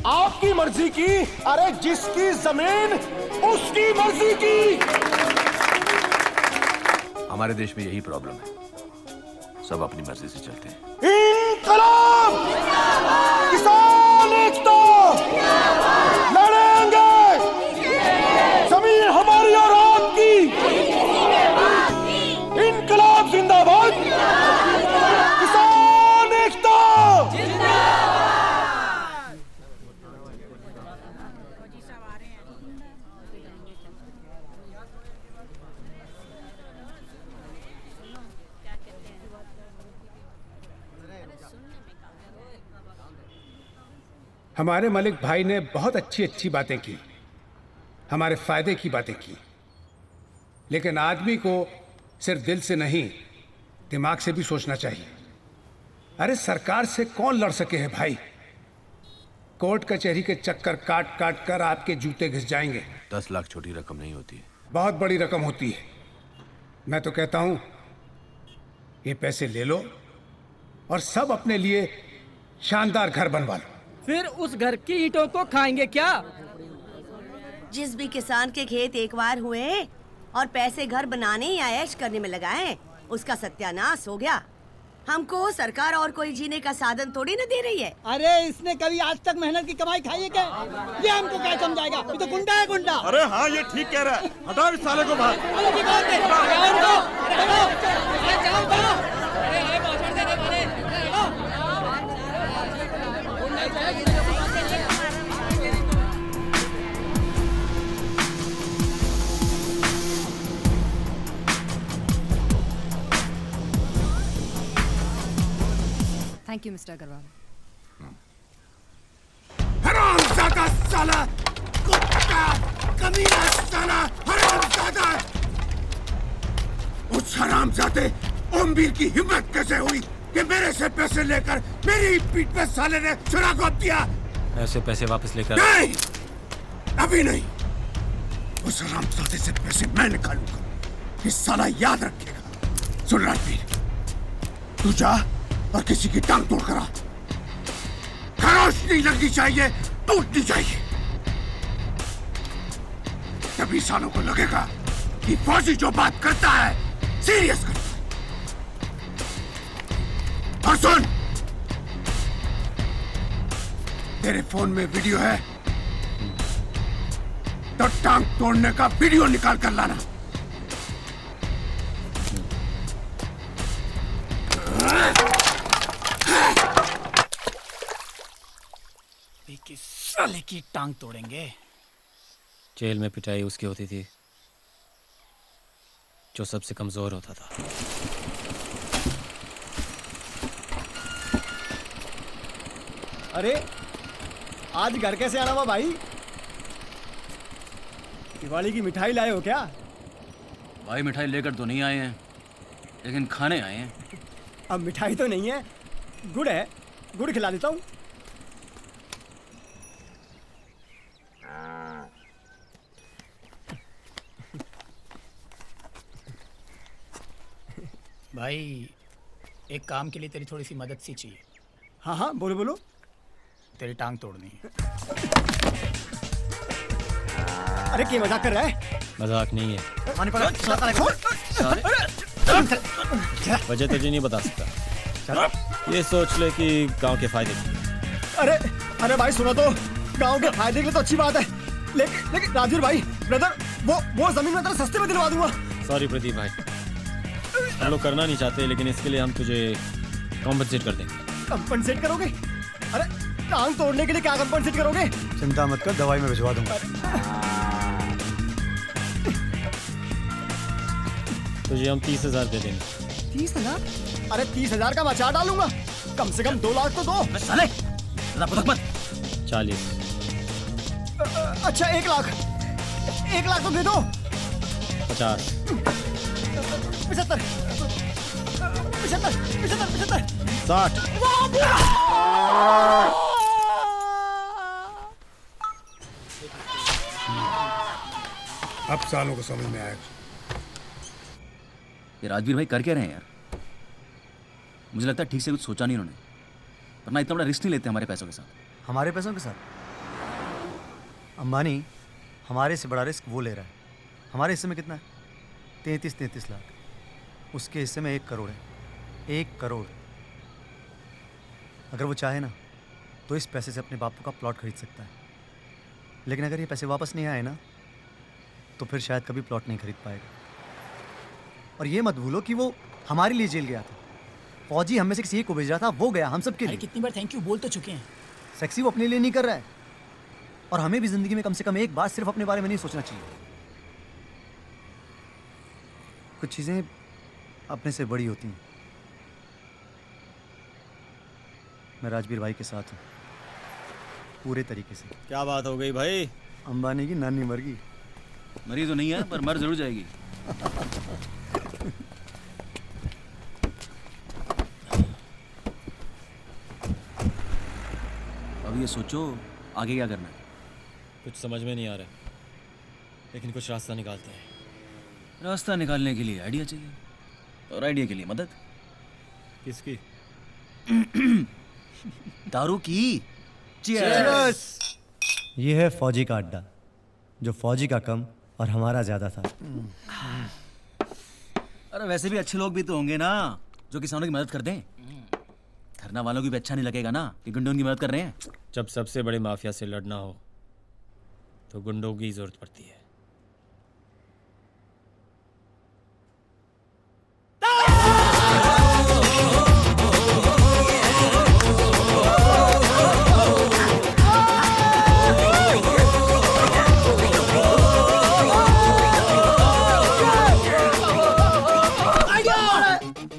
आपकी मर्जी की। अरे जिसकी जमीन उसकी मर्जी की। हमारे देश में यही प्रॉब्लम है, सब अपनी मर्जी से चलते हैं। इनकलाब! किसान एकता! लड़ेंगे! जमीन हमारी और आपकी! इनकलाब जिंदाबाद! किसान एकता! हमारे मलिक भाई ने बहुत अच्छी अच्छी बातें की, हमारे फायदे की बातें की, लेकिन आदमी को सिर्फ दिल से नहीं दिमाग से भी सोचना चाहिए। अरे सरकार से कौन लड़ सके है भाई? कोर्ट कचहरी के चक्कर काट काट कर आपके जूते घिस जाएंगे। 10 लाख छोटी रकम नहीं होती है, बहुत बड़ी रकम होती है। मैं तो कहता हूं ये पैसे ले लो और सब अपने लिए शानदार घर बनवा लो। फिर उस घर की ईंटों को खाएंगे क्या? जिस भी किसान के खेत एक बार हुए और पैसे घर बनाने या ऐश करने में लगाए, उसका सत्यानाश हो गया। हमको सरकार और कोई जीने का साधन थोड़ी ना दे रही है। अरे इसने कभी आज तक मेहनत की कमाई खाई है क्या? ये हमको क्या समझाएगा? ये तो गुंडा है, गुंडा। अरे हाँ, ये ठीक कह रहा है। हटाओ इस साले को बाहर। Thank you mister Agarwal. हरामजादा साला, कुत्ता, कमीना साला, हरामजादा। उस हरामजादे ओमवीर की हिम्मत कैसे हुई कि मेरे से पैसे लेकर मेरी पीठ पे साले ने छुरा घोंप दिया? ऐसे पैसे वापस लेकर नहीं, अभी नहीं। उस हरामजादे से पैसे मैं निकालूंगा। ये साला याद रखेगा। सुन राजवीर, तू जा और किसी की टांग तोड़ करा। खरोश नहीं लगनी चाहिए, टूटनी चाहिए। तभी सालों को लगेगा कि फौजी जो बात करता है सीरियस करता है। और सुन, तेरे फोन में वीडियो है तो टांग तोड़ने का वीडियो निकाल कर लाना। किस साले की टांग तोड़ेंगे? जेल में पिटाई उसकी होती थी जो सबसे कमजोर होता था। अरे आज घर कैसे आना हुआ भाई? दिवाली की मिठाई लाए हो क्या? भाई मिठाई लेकर तो नहीं आए हैं, लेकिन खाने आए हैं। अब मिठाई तो नहीं है, गुड़ है, गुड़ खिला देता हूँ। भाई एक काम के लिए तेरी थोड़ी सी मदद सी चाहिए। हाँ हाँ बोलो बोलो। तेरी टांग तोड़नी है। अरे क्या मजाक कर रहा है? मजाक नहीं है। वजह तुझे नहीं बता सकता। ये सोच ले कि गांव के फायदे के। अरे अरे भाई सुनो तो, गांव के फायदे के लिए तो अच्छी बात है, लेकिन राजवीर भाई ब्रदर, वो जमीन में तेरा सस्ते में दिलवा दूंगा। सॉरी प्रदीप भाई, हम लोग करना नहीं चाहते, लेकिन इसके लिए हम तुझे कॉम्पनसेट कर देंगे। कंपनसेट करोगे? अरे टांग तोड़ने के लिए क्या कंपनसेट करोगे? चिंता मत कर, दवाई में भिजवा दूंगा। तुझे हम 30,000 दे देंगे। 30,000? अरे 30,000 का बचा डालूंगा, कम से कम 2 लाख तो दो। साले 40। अच्छा 1 लाख, 1 लाख तो दे दो। 50। 75, 60। अब सालों को समझ में आएगा। ये राजवीर भाई कर क्या रहे हैं यार? मुझे लगता है ठीक से कुछ सोचा नहीं उन्होंने, वरना इतना बड़ा रिस्क नहीं लेते हमारे पैसों के साथ। हमारे पैसों के साथ? अंबानी हमारे से बड़ा रिस्क वो ले रहा है। हमारे हिस्से में कितना है? 33 लाख। उसके हिस्से में 1 करोड़ है। 1 करोड़। अगर वो चाहे ना तो इस पैसे से अपने बापू का प्लॉट खरीद सकता है, लेकिन अगर ये पैसे वापस नहीं आए ना तो फिर शायद कभी प्लॉट नहीं खरीद पाएगा। और ये मत भूलो कि वो हमारे लिए जेल गया था। फौजी हम में से किसी एक को भेज रहा था, वो गया हम सब के लिए। कितनी बार थैंक यू बोल तो चुके हैं। सेक्सी वो अपने लिए नहीं कर रहा है, और हमें भी जिंदगी में कम से कम एक बार सिर्फ अपने बारे में नहीं सोचना चाहिए। कुछ चीजें अपने से बड़ी होती हैं। मैं राजवीर भाई के साथ हूँ पूरे तरीके से। क्या बात हो गई भाई? अंबानी की नानी मर गई। मरी तो नहीं है, पर मर जरूर जाएगी। अब ये सोचो आगे क्या करना है। कुछ समझ में नहीं आ रहा, लेकिन कुछ रास्ता निकालते हैं। रास्ता निकालने के लिए आइडिया चाहिए, और आइडिया के लिए मदद। किसकी? दारू की। ये है फौजी का अड्डा, जो फौजी का कम और हमारा ज़्यादा था। अरे वैसे भी अच्छे लोग भी तो होंगे ना जो किसानों की मदद कर दें। धरना वालों की भी अच्छा नहीं लगेगा ना कि गुंडों की मदद कर रहे हैं। जब सबसे बड़े माफिया से लड़ना हो तो गुंडों की जरूरत पड़ती है।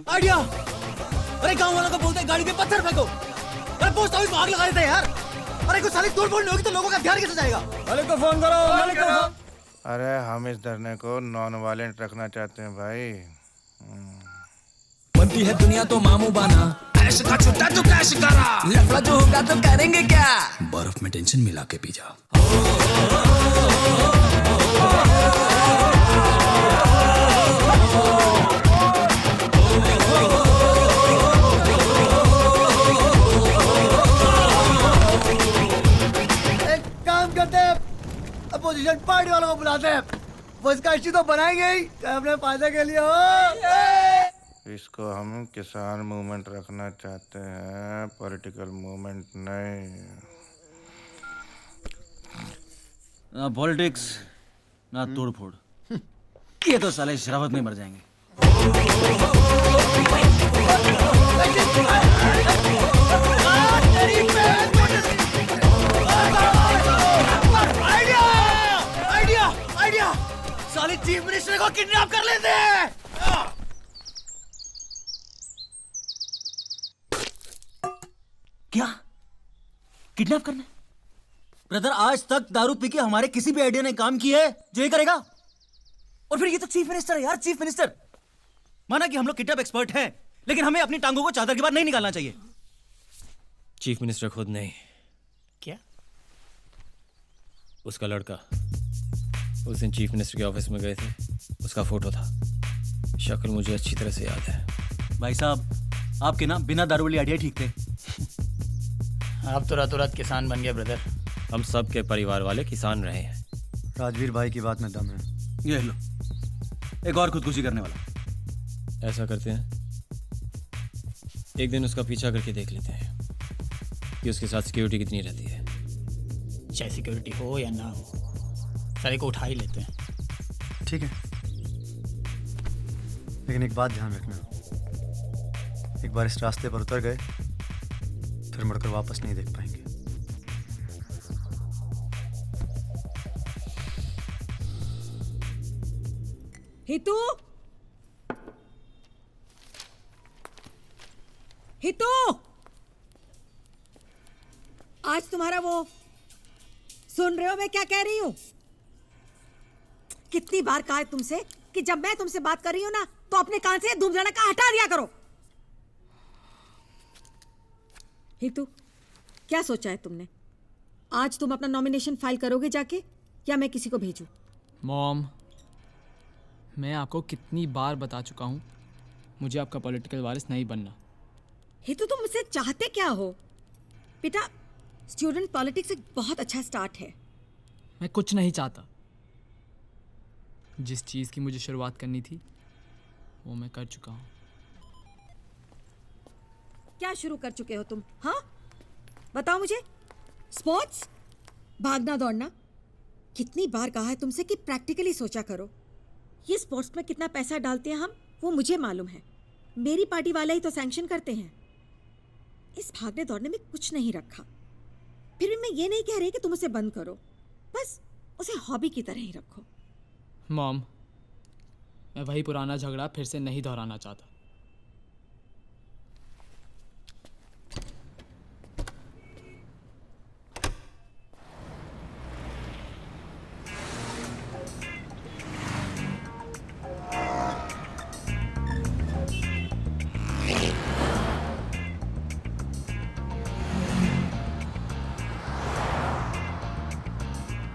आइडिया! अरे गांव वालों को बोलते हैं गाड़ी पे पत्थर फेंको। अरे पोस्ट ऑफिस में आग लगा देते हैं यार। अरे कुछ साली तोड़ फोड़ नहीं होगी तो लोगों का ध्यान कैसे जाएगा? मालिक को फोन करो, मालिक को फोन। अरे हम इस धरने को नॉन वायलेंट रखना चाहते हैं भाई। बनती है दुनिया तो मामू बना, ऐश का छुट्टा तो कैश करा, लफड़ा जो होगा तो करेंगे क्या, बर्फ में टेंशन मिला के पी जा। करते हैं, अपोजिशन पार्टी वालों को बुलाते हैं, वो इसका इश्यू तो बनाएंगे ही अपने फायदे के लिए हो। इसको हम किसान मूवमेंट रखना चाहते हैं, पॉलिटिकल मूवमेंट नहीं। ना पॉलिटिक्स ना तोड़ फोड़, ये तो साले शराबत में मर जाएंगे। आइडिया! साली चीफ मिनिस्टर को किडनैप कर लेते हैं। क्या किडनैप करना? ब्रदर आज तक दारू पी के हमारे किसी भी आइडिया ने काम किया है जो ये करेगा? और फिर ये तो चीफ मिनिस्टर है यार, चीफ मिनिस्टर। माना कि हम लोग किडनैप एक्सपर्ट हैं, लेकिन हमें अपनी टांगों को चादर के बाद नहीं निकालना चाहिए। चीफ मिनिस्टर खुद नहीं, क्या उसका लड़का उस दिन चीफ मिनिस्टर के ऑफिस में गए थे, उसका फोटो था। शक्ल मुझे अच्छी तरह से याद है। भाई साहब आपके ना बिना दारू वाली आइडिया ठीक थे। आप तो रातों रात किसान बन गए ब्रदर। हम सब के परिवार वाले किसान रहे हैं। राजवीर भाई की बात में दम है। ये लो एक और खुदकुशी करने वाला। ऐसा करते हैं, एक दिन उसका पीछा करके देख लेते हैं कि उसके साथ सिक्योरिटी कितनी रहती है। चाहे सिक्योरिटी हो या ना हो, सारे को उठा ही लेते हैं। ठीक है, लेकिन एक बात ध्यान रखना, एक बार इस रास्ते पर उतर गए फिर मुड़कर वापस नहीं देख पाएंगे। हितू, हितू, आज तुम्हारा वो सुन रहे हो मैं क्या कह रही हूँ? कितनी बार कहा है तुमसे कि जब मैं तुमसे बात कर रही हूँ ना तो अपने कान से धूम धड़ाका हटा दिया करो। हितू, क्या सोचा है तुमने? आज तुम अपना नॉमिनेशन फाइल करोगे जाके या मैं किसी को भेजूं? मॉम, मैं आपको कितनी बार बता चुका हूँ, मुझे आपका पॉलिटिकल वारिस नहीं बनना। हितू, तुम मुझसे चाहते क्या हो? बेटा, स्टूडेंट पॉलिटिक्स एक बहुत अच्छा स्टार्ट है। मैं कुछ नहीं चाहता। जिस चीज़ की मुझे शुरुआत करनी थी वो मैं कर चुका हूँ। क्या शुरू कर चुके हो तुम? हाँ बताओ मुझे। स्पोर्ट्स, भागना दौड़ना। कितनी बार कहा है तुमसे कि प्रैक्टिकली सोचा करो। ये स्पोर्ट्स में कितना पैसा डालते हैं हम वो मुझे मालूम है। मेरी पार्टी वाले ही तो सैंक्शन करते हैं। इस भागने दौड़ने में कुछ नहीं रखा। फिर भी मैं ये नहीं कह रही कि तुम उसे बंद करो, बस उसे हॉबी की तरह ही रखो। मॉम, मैं वही पुराना झगड़ा फिर से नहीं दोहराना चाहता।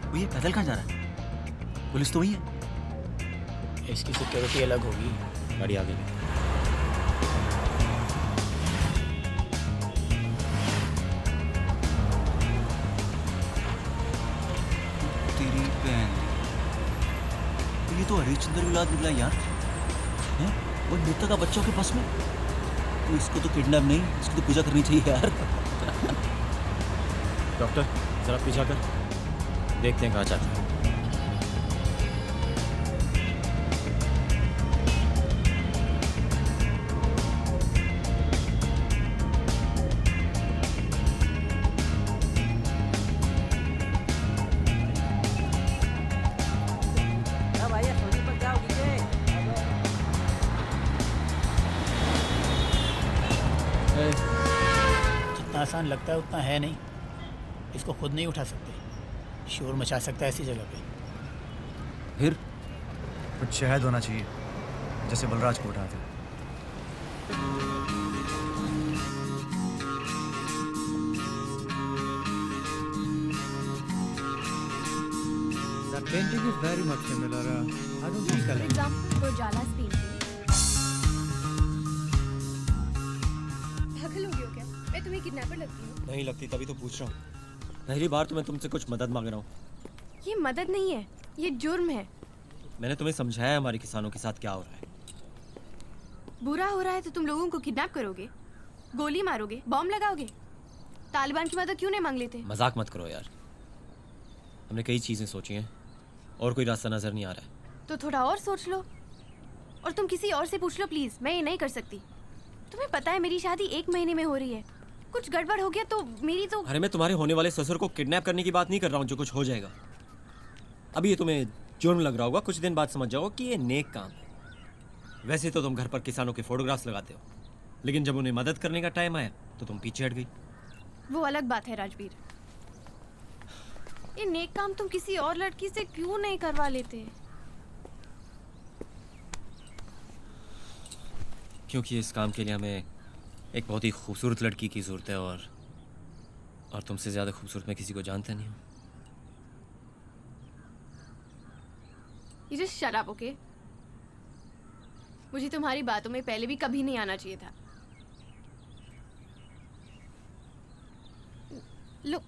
वो ये पैदल कहाँ जा रहा है? पुलिस तो वही है। इसकी सिक्योरिटी अलग होगी। गाड़ी आगे ले। तेरी बहन। तो ये तो हरिश्चंद्र की औलाद निकला यार, हैं? और नेता का बच्चों के बस में, तो इसको तो किडनैप नहीं, इसकी तो पूजा करनी चाहिए यार। डॉक्टर जरा पीछा कर, देखते हैं कहाँ जाता है। जितना आसान लगता है उतना है नहीं। इसको खुद नहीं उठा सकते, शोर मचा सकता है ऐसी जगह पे। फिर कुछ शहद होना चाहिए, जैसे बलराज को उठाते। That painting is very much similar. I don't think For example, Burjala's painting. पागल हो गए हो क्या? मैं तुम्हें किडनैपर लगती हूँ? नहीं लगती, तभी तो पूछ रहा हूँ। पहली बार तो मैं तुमसे कुछ मदद मांग रहा हूँ। ये मदद नहीं है, ये जुर्म है। मैंने तुम्हें समझाया हमारे किसानों के साथ क्या हो रहा है। बुरा हो रहा है तो तुम लोगों को किडनैप करोगे, गोली मारोगे, बॉम्ब लगाओगे। तालिबान की मदद क्यों नहीं मांग लेते? मजाक मत करो यार, हमने कई चीजें सोची हैं और कोई रास्ता नजर नहीं आ रहा है। तो थोड़ा और सोच लो, और तुम किसी और से पूछ लो प्लीज। मैं ये नहीं कर सकती। तुम्हें पता है मेरी शादी 1 महीने में हो रही है। कुछ गड़बड़ हो गया तो मेरी तो। अरे मैं तुम्हारे होने वाले ससुर को किडनैप करने की बात नहीं कर रहा हूँ जो कुछ हो जाएगा। अभी ये तुम्हें जुर्म लग रहा होगा, कुछ दिन बाद समझ जाओ कि ये नेक काम है। वैसे तो तुम घर पर किसानों के फोटोग्राफ्स लगाते हो, लेकिन जब उन्हें मदद करने का टाइम आया तो तुम पीछे हट गई। वो अलग बात है राजवीर। ये नेक काम तुम किसी और लड़की से क्यों नहीं करवा लेते? क्योंकि इस काम के लिए हमें एक बहुत ही खूबसूरत लड़की की ज़रूरत है, और तुमसे ज़्यादा खूबसूरत मैं किसी को जानता नहीं हूँ। You just shut up, okay? मुझे तुम्हारी बातों में पहले भी कभी नहीं आना चाहिए था। Look,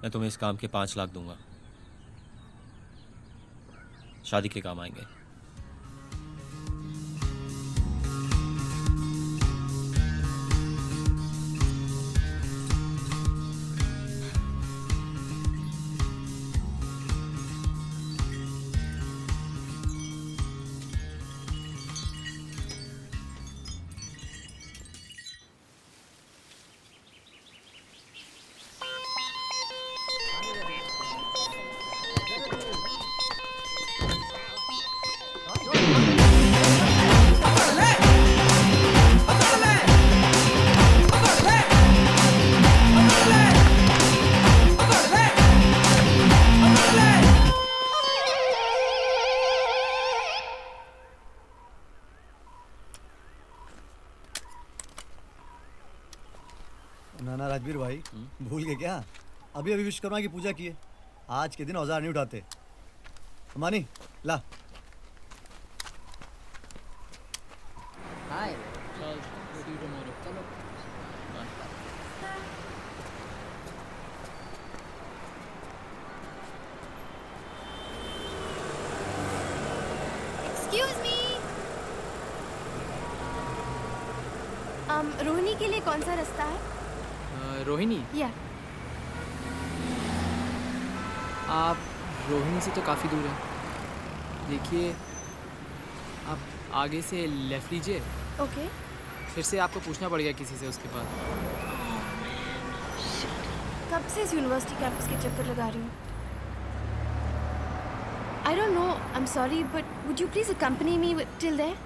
मैं तुम्हें इस काम के 5 लाख दूंगा, शादी के काम आएंगे। नाना राजवीर भाई, भूल गए क्या? अभी अभी विश्वकर्मा की पूजा की है। आज के दिन औजार नहीं उठाते। मानी ला। Hi. Chal, see you tomorrow. Chalo. Excuse me. Rohini के लिए कौन सा रास्ता है? रोहिणी? या आप रोहिणी से तो काफ़ी दूर हैं। देखिए, आप आगे से लेफ्ट लीजिए। ओके। फिर से आपको पूछना पड़ेगा किसी से उसके बाद। कब से इस यूनिवर्सिटी कैंपस के चक्कर लगा रही हूँ। I don't know. I'm sorry, but would you please accompany me till there?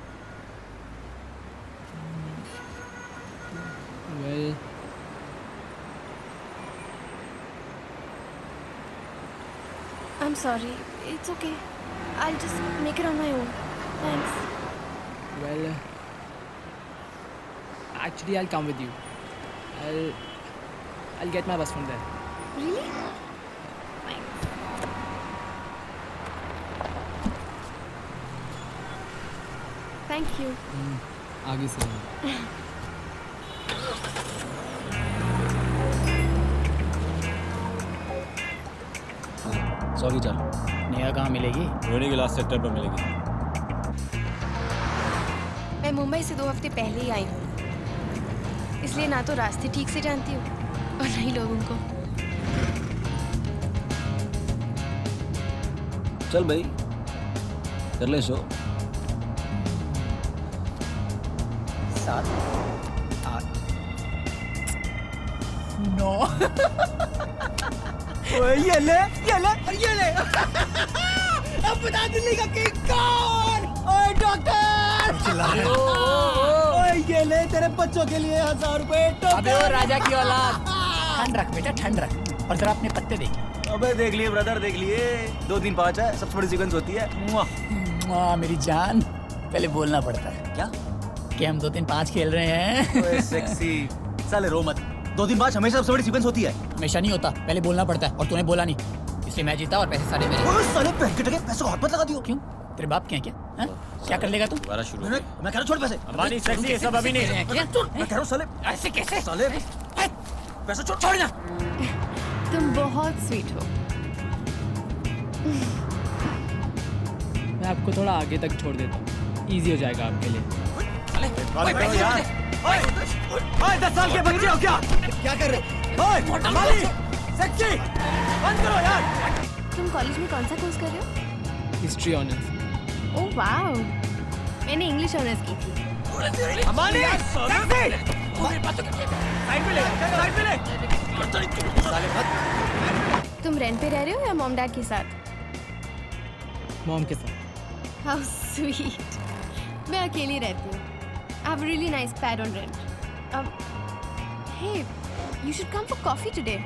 Well, I'm sorry. It's okay. I'll just make it on my own. Thanks. well, actually, I'll come with you. I'll get my bus from there. Really? Thank you. आगे से sorry चल। नेहा कहाँ मिलेगी? रोहिणी के last sector पर मिलेगी। मैं मुंबई से 2 हफ्ते पहले ही आई हूँ, इसलिए ना तो रास्ते ठीक से जानती हूँ और ना ही लोगों को। चल भाई कर ले शो। 7 8 9 ये ले और ये ले। अब बता दिल्ली का किंग कौन? ओए डॉक्टर, ओए ये ले तेरे बच्चों के लिए 1000 रुपए। अबे वो राजा की औलाद, ठंड रख बेटा ठंड रख। और जरा अपने पत्ते देख। अबे देख लिए ब्रदर, देख लिए। 2 3 5 है, सबसे बड़ी सीक्वेंस होती है। मेरी जान, पहले बोलना पड़ता है क्या कि हम 2 3 5 खेल रहे हैं। ओए सेक्सी साले रो मत। 2 3 5 हमेशा सबसे बड़ी सीक्वेंस होती है। हमेशा नहीं होता, पहले बोलना पड़ता है और तूने बोला नहीं, इसलिए मैं जीता और पैसे सारे मेरे। ओए साले पैसे के पैसे को हाथ मत लगा दियो। क्यों? तेरे बाप के हैं क्या? हाँ? क्या कर लेगा तू? दोबारा शुरू। मैं कह रहा हूं छोड़ पैसे। अंबानी सेक्सी है, सब अभी नहीं है। क्या? मैं कह रहा हूं साले ऐसे कैसे? साले पैसे छोड़ ना। तुम बहुत स्वीट हो। मैं आपको थोड़ा आगे तक छोड़ देता हूँ, ईजी हो जाएगा आपके लिए। ओए 10 साल के बच्चे हो क्या कर रहे? ओए अंबानी सेक्सी बंद करो यार। तुम कॉलेज में कौन सा कोर्स कर रहे हो? History honours. ओह वाओ, मैंने इंग्लिश ऑनर्स की थी। अंबानी सेक्सी साइड पे ले। तुम रेंट पे रह रहे हो या मॉम डैड के साथ? मॉम के साथ। How sweet. मैं अकेली रहती हूँ। I have a really nice pad on rent. Hey, you should come for coffee today.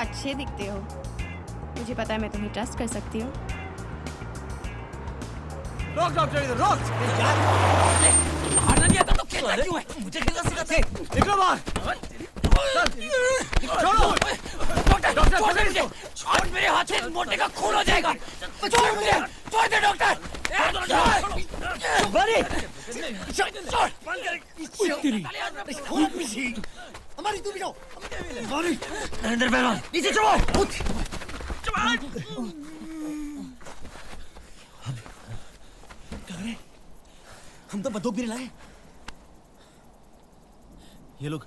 अच्छे दिखते हो। मुझे पता है मैं तुम्हें ट्रस्ट कर सकती हूँ। रोक डॉक्टर इधर रोक। मारना नहीं आता तो खेलना क्यों है? मुझे खेलना सिखाते। निकलो बाहर। छोड़ो। डॉक्टर छोड़ दे। छोड़, मेरे हाथ से मोटे का खून हो जाएगा। छोड़ मुझे, छोड़ दे डॉक्टर। बड़ी हमारी तू भी जाओ। नरेंद्र पहलवान नीचे चलो। हम तो बंदूक भी नहीं लाए। ये लोग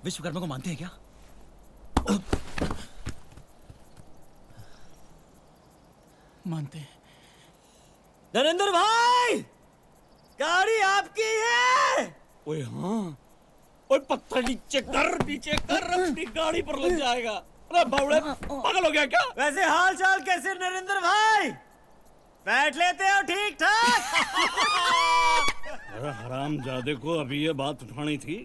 विश्वकर्मा को मानते हैं क्या? मानते हैं। नरेंद्र भाई, गाड़ी आपकी है। ओए हाँ, ओए पत्थर नीचे कर अपनी गाड़ी पर लग जाएगा। अरे बावड़े पागल हो गया क्या? वैसे हाल चाल कैसे नरेंद्र भाई? बैठ लेते हो ठीक ठाक? अरे हरामजादे को अभी ये बात उठानी थी।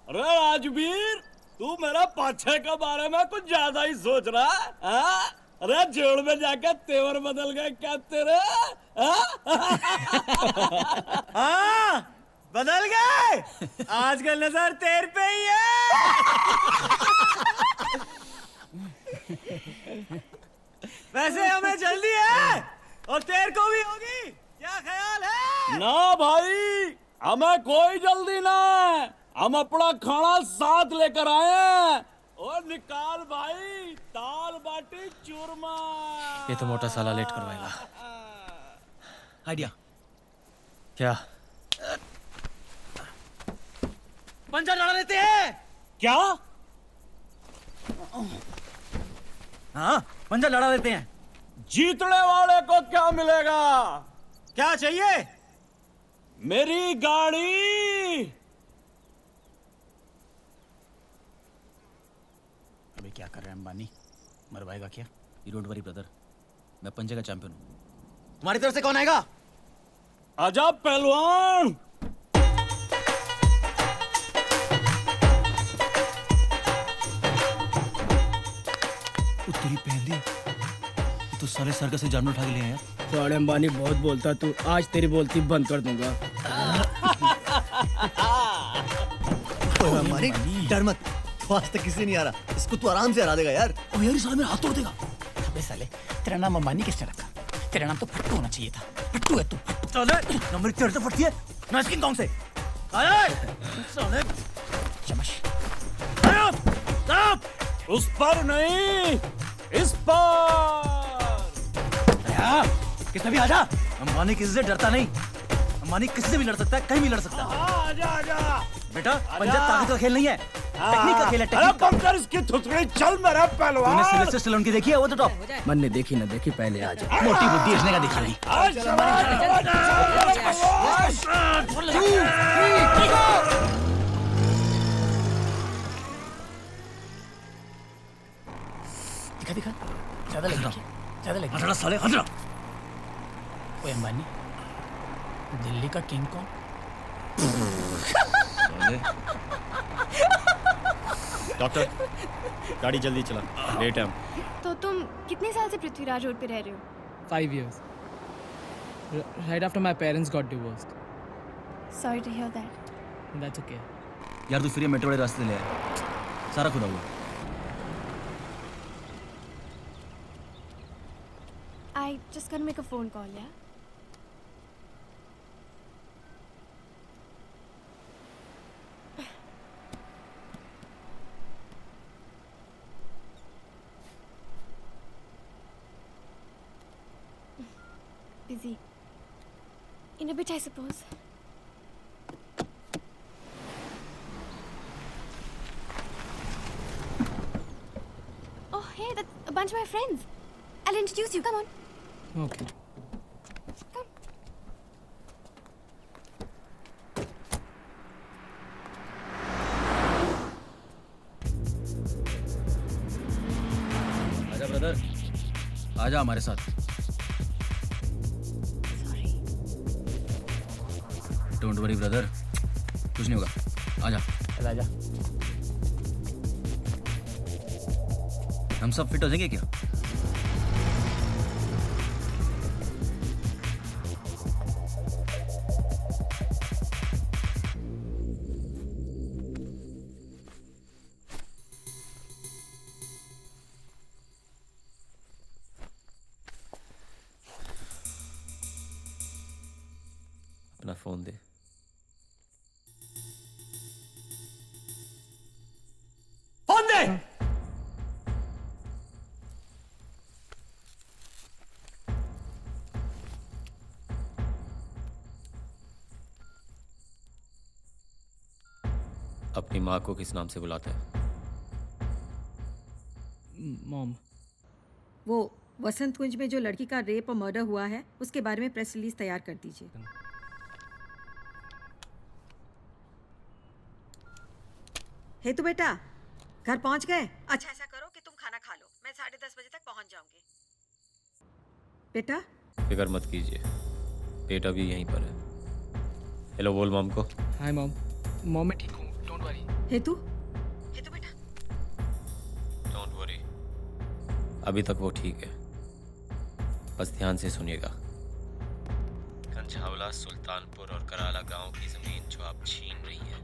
अरे राजवीर, तू मेरा पाछे के बारे में कुछ ज्यादा ही सोच रहा है, हाँ? अरे जेल में जाकर तेवर बदल गए क्या तेरे? हाँ बदल गए। आजकल नजर तेर पे ही है। वैसे हमें जल्दी है और तेर को भी होगी, क्या ख्याल है? ना भाई, हमें कोई जल्दी ना है। हम अपना खाना साथ लेकर आए हैं। और निकाल भाई, दाल बाटी चूरमा। ये तो मोटा साला लेट करवाएगा। आइडिया क्या? पंजा लड़ा लेते हैं क्या? हाँ पंजा लड़ा लेते हैं। जीतने वाले को क्या मिलेगा? क्या चाहिए? मेरी गाड़ी। अबे क्या कर रहे हैं अंबानी? मरवाएगा क्या? यू डोंट वरी ब्रदर, मैं पंजे का चैंपियन हूँ। तुम्हारी तरफ से कौन आएगा? आजा पहलवान। तेरी पहली तो सारे सर्कस से जानवर उठा के ले आया। साले अंबानी बहुत बोलता तू, आज तेरी बोलती बंद कर दूंगा। अंबानी डर मत, तो आज तक किसी नहीं आ रहा। इसको तू आराम से हरा देगा यार। ओ यार, साला मेरा हाथ तोड़ देगा। अबे साले, तेरा नाम अंबानी किसने रखा? तेरा नाम तो फट्टू होना चाहिए था। फट्टू है तू। साले नंबर 13 से फटती है। मैं स्किन कौन से? साले चमश। उस पर नहीं, इस पर। कितना भी आजा। अंबानी किसी से डरता नहीं। अंबानी किसी से भी लड़ सकता है, कहीं भी लड़ सकता है। आजा आजा बेटा पंजा ताकत का खेल नहीं है, टेक्निक का खेल है। अरे पंकज इसकी थुथड़ी चल मेरा पहलवान। तूने सिलेक्टर स्टैलोन की देखी है? वो तो टॉप। मन ने देखी ना देखी, पहले आ जा। मोटी बुद्धि इसने का दिखा नहीं। दिखा दिखा, ज्यादा लग रहा, ज्यादा लग हजरा साले हजरा। ओए अंबानी, दिल्ली का किंग कौन? डॉक्टर गाड़ी जल्दी चला, लेट है हम। तो तुम कितने साल से पृथ्वीराज रोड पे रह रहे हो? 5 years. Right after my parents got divorced. Sorry to hear that. That's okay. यार तू फिर ये मेट्रो वाले रास्ते ले आया, सारा खुदा हुआ। I just gonna make a phone call, yeah? Busy. In a bit, I suppose. Oh, hey, that's a bunch of my friends. I'll introduce you. Come on. Okay. आजा ब्रदर, आजा हमारे साथ। डोंट वरी ब्रदर, कुछ नहीं होगा, आजा। चल आजा। हम सब फिट हो जाएंगे क्या? अपना फोन दे। फोन दे। अपनी माँ को किस नाम से बुलाता है? Mom. वो वसंत कुंज में जो लड़की का रेप और मर्डर हुआ है, उसके बारे में प्रेस रिलीज तैयार कर दीजिए। हे तू बेटा, घर पहुंच गए? अच्छा ऐसा करो कि तुम खाना खा लो, मैं 10:30 बजे तक पहुंच जाऊंगी। बेटा फिक्र मत कीजिए, बेटा भी यहीं पर है। हेलो बोल मॉम को। Hi mom. मॉम मैं ठीक हूँ, डोंट वरी। हे तू बेटा। डोंट वरी, अभी तक वो ठीक है। बस ध्यान से सुनिएगा। कंछावला, सुल्तानपुर और कराला गांव की जमीन जो आप छीन रही हैं,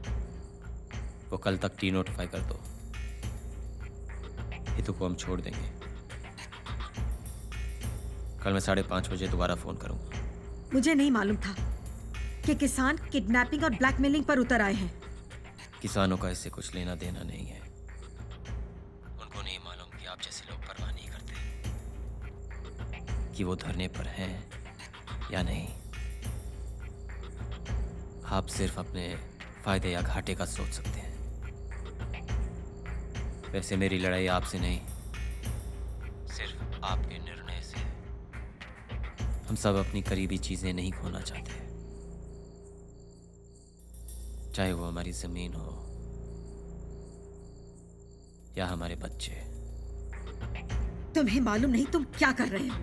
वो कल तक नोटिफाई कर दो। हितू को हम छोड़ देंगे। कल मैं 5:30 बजे दोबारा फोन करूंगा। मुझे नहीं मालूम था कि किसान किडनैपिंग और ब्लैकमेलिंग पर उतर आए हैं। किसानों का इससे कुछ लेना देना नहीं है। उनको नहीं मालूम कि आप जैसे लोग परवाह नहीं करते कि वो धरने पर हैं या नहीं। आप सिर्फ अपने फायदे या घाटे का सोच सकते हैं। वैसे मेरी लड़ाई आपसे नहीं, सिर्फ आपके निर्णय से है। हम सब अपनी करीबी चीजें नहीं खोना चाहते, चाहे वो हमारी जमीन हो या हमारे बच्चे। तुम्हें मालूम नहीं तुम क्या कर रहे हो।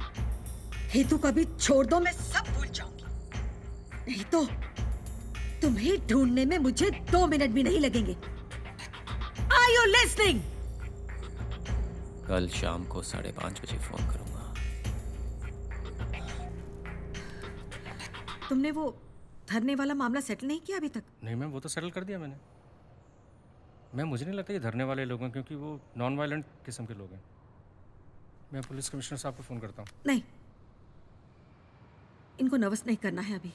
हेतु को भी छोड़ दो, मैं सब भूल जाऊंगी। नहीं तो तुम्हें ढूंढने में मुझे 2 मिनट भी नहीं लगेंगे। Are you listening? कल शाम को 5:30 बजे फोन करूंगा। तुमने वो धरने वाला मामला सेटल नहीं किया अभी तक? नहीं मैम, वो तो सेटल कर दिया मैंने। मैम मुझे नहीं लगता ये धरने वाले लोग हैं, क्योंकि वो नॉन वायलेंट किस्म के लोग हैं। मैं पुलिस कमिश्नर साहब को फ़ोन करता हूँ। नहीं, इनको नर्वस नहीं करना है अभी।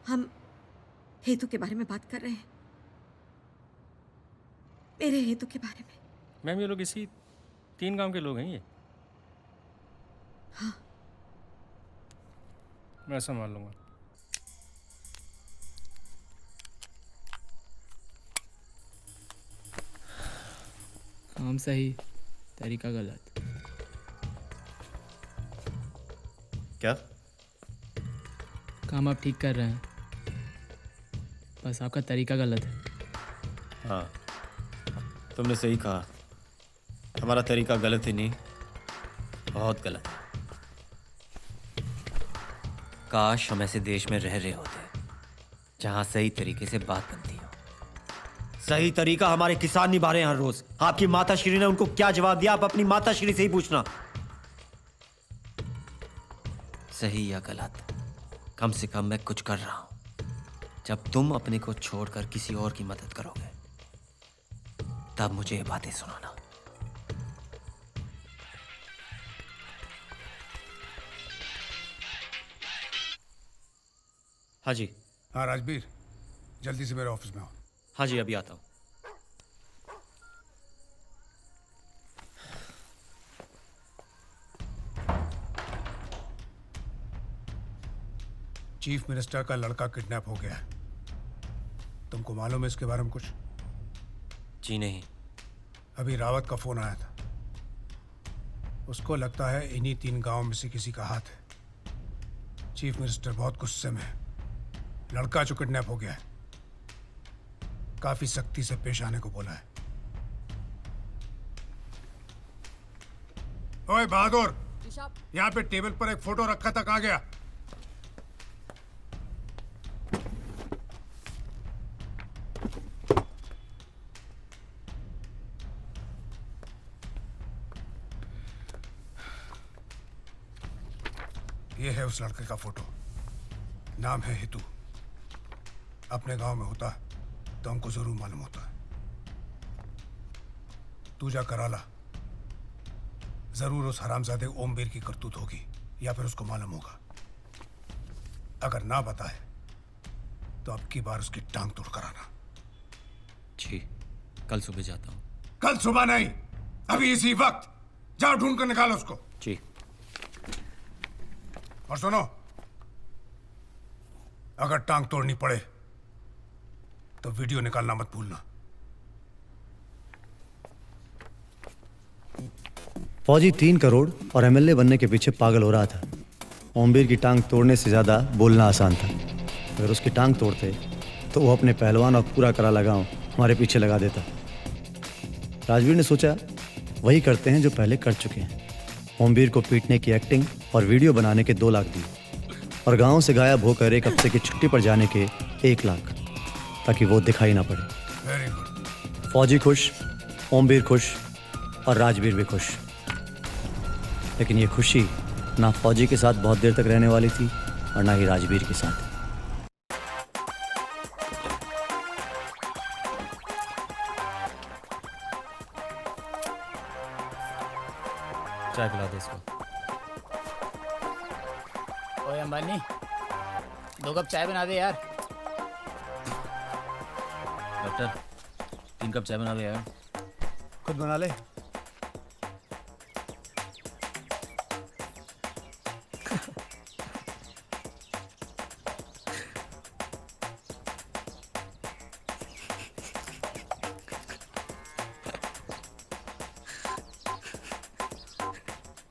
हम हेतु के बारे में बात कर रहे हैं, मेरे हेतु के बारे में। मैम ये लोग इसी 3 गांव के लोग हैं ये। मैं संभाल लूंगा। काम सही, तरीका गलत। क्या? काम आप ठीक कर रहे हैं, बस आपका तरीका गलत है। हाँ, तुमने सही कहा। हमारा तरीका गलत ही नहीं, बहुत गलत है। काश हम ऐसे देश में रह रहे होते जहां सही तरीके से बात बनती हो। सही तरीका हमारे किसान निभा रहे हैं हर रोज। आपकी माताश्री ने उनको क्या जवाब दिया, आप अपनी माताश्री से ही पूछना। सही या गलत, कम से कम मैं कुछ कर रहा हूं। जब तुम अपने को छोड़कर किसी और की मदद करोगे, तब मुझे ये बातें सुनाना। हाँ जी। हाँ राजवीर, जल्दी से मेरे ऑफिस में आओ। हाँ जी, अभी आता हूं। चीफ मिनिस्टर का लड़का किडनैप हो गया है। तुमको मालूम है इसके बारे में कुछ? जी नहीं। अभी रावत का फोन आया था। उसको लगता है इन्हीं 3 गांव में से किसी का हाथ है। चीफ मिनिस्टर बहुत गुस्से में है। लड़का जो किडनैप हो गया है, काफी सख्ती से पेश आने को बोला है। ओए बहादुर, यहाँ पे टेबल पर एक फोटो रखा था, कहाँ गया? ये है उस लड़के का फोटो। नाम है हितू। अपने गांव में होता तो हमको जरूर मालूम होता है। तू जा कराला, जरूर उस हरामजादे ओमवीर की करतूत होगी, या फिर उसको मालूम होगा। अगर ना बताए तो अब की बार उसकी टांग तोड़ कर आना। जी, कल सुबह जाता हूं। कल सुबह नहीं, अभी इसी वक्त जाओ, ढूंढ कर निकालो उसको। जी। और सुनो, अगर टांग तोड़नी पड़े तो वीडियो निकालना मत भूलना। फौजी 3 करोड़ और एमएलए बनने के पीछे पागल हो रहा था। ओमवीर की टांग तोड़ने से ज्यादा बोलना आसान था। अगर उसकी टांग तोड़ते तो वो अपने पहलवान और पूरा करा गांव हमारे पीछे लगा देता। राजवीर ने सोचा वही करते हैं जो पहले कर चुके हैं। ओमवीर को पीटने की एक्टिंग और वीडियो बनाने के 2 लाख दिए और गांव से गायब होकर 1 हफ्ते की छुट्टी पर जाने के 1 लाख, ताकि वो दिखाई ना पड़े। Very good. फौजी खुश, ओमवीर खुश और राजवीर भी खुश। लेकिन ये खुशी ना फौजी के साथ बहुत देर तक रहने वाली थी और ना ही राजवीर के साथ। चाय पिला दे इसको। ओए अंबानी, 2 कप चाय बना दे यार। डॉक्टर, 3 कप चाय बना दे यार। खुद बना ले।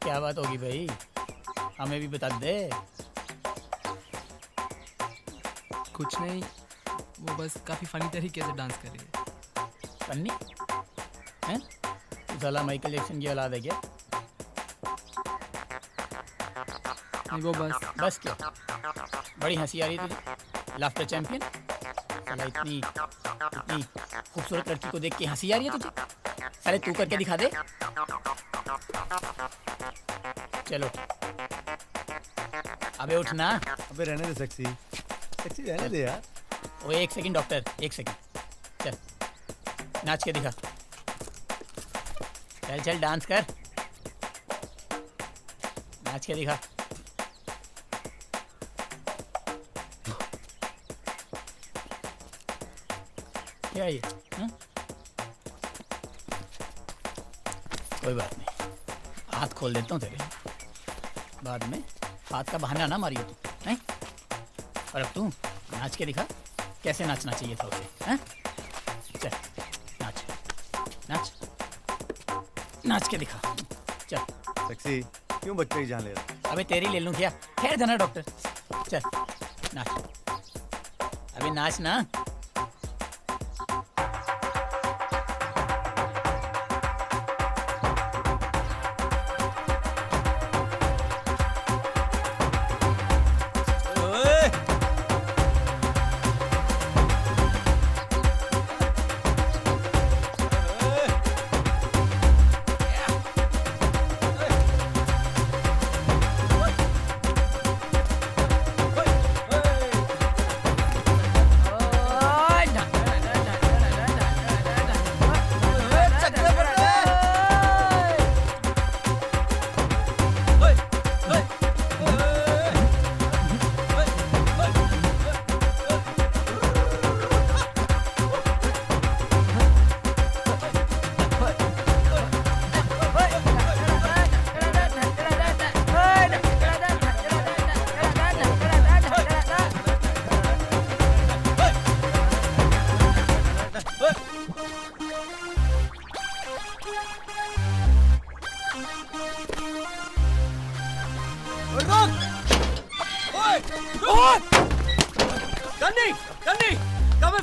क्या बात होगी भाई, हमें भी बता दे। कुछ नहीं, वो बस काफ़ी फनी तरीके से डांस कर रही है। फनी हैं? तू साला माइकल जैक्सन की औलाद है क्या? नहीं, वो बस क्या? बड़ी हंसी आ रही है तुझे, लाफ्टर चैंपियन। साला इतनी खूबसूरत लड़की को देख के हंसी आ रही है तुझे? साले तू करके दिखा दे। चलो अबे उठना। अबे रहने दे सेक्सी, सेक्सी रहने दे यार। ओ 1 सेकंड डॉक्टर, 1 सेकंड। चल नाच के दिखा। चल चल डांस कर, नाच के दिखा। क्या ये? हाँ? कोई बात नहीं, हाथ खोल देता हूँ तेरे। बाद में हाथ का बहाना ना मारियो तू, नहीं? और अब तू नाच के दिखा कैसे नाचना चाहिए था उसे, हैं? चल नाच नाच नाच के दिखा, चल। सेक्सी क्यों बच्चे की जान ले रहा? अबे तेरी ले लूं क्या? ठहर जाना डॉक्टर, चल नाच, अबे नाच ना।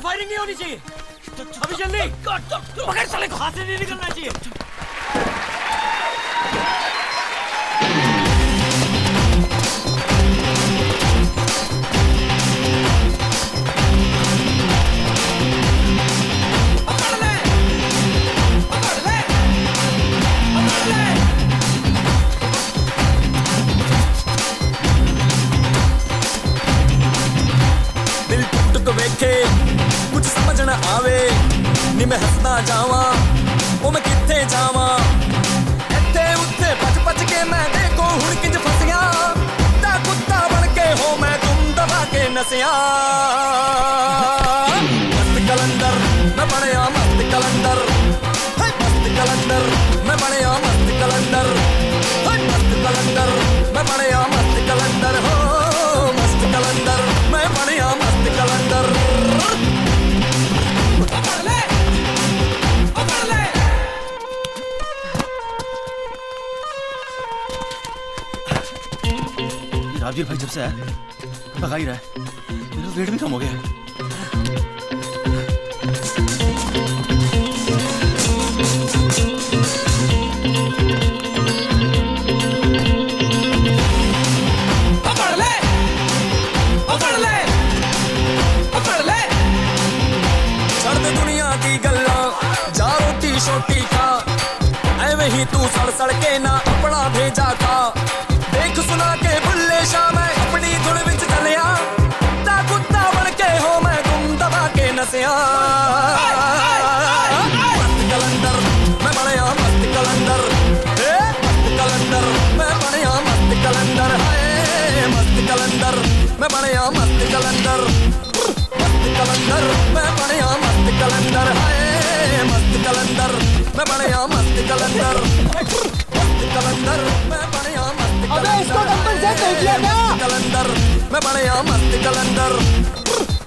फायरिंग नहीं होनी चाहिए अभी जल्दी पकड़ साले को, हाथ से नहीं निकलना चाहिए। दिल टुट के वेखे कुछ समझ न आवे नी मैं हसदा जावा ओ मैं किथे जावा इत्थे उत्थे भज भज के मैं देखो हुण किंज फसिया ता कुत्ता बन के हो मैं तुम दबा के नसिया मस्त कलंदर मैं बनया मस्त कलंदर मस्त कलंदर मैं बनया मस्त कलंदर मस्त कलंदर मैं बनया मस्त कलंदर हो मस्त कलंदर मैं बनया मस्त कलंदर। राजवीर भाई जब से आया भगा ही रहा है, मेरा वेट भी कम हो गया है। छोटी खा ऐवे ही तू सड़ सड़ के ना अपना भेजा था देख सुना के बुल्ले शाह मैं अपनी धुन विच चलिया ता कुत्ता बन के हो मैं तुम दबा के नसिया मस्त कलंदर मैं बनया मस्त कलंदर मस्त कलंदर मैं बनया मस्त कलंदर है मस्त कलंदर मैं बनया मस्त कलंदर मस्त कलंदर मैं बनया मस्त कलंदर है मस्त कलंदर मैं बनया मस्त कलंदर मस्त कलंदर मैं बनया मस्त कलंदर। अबे इसको कंपनसेट नहीं किया क्या? कलंदर मैं बनया मस्त कलंदर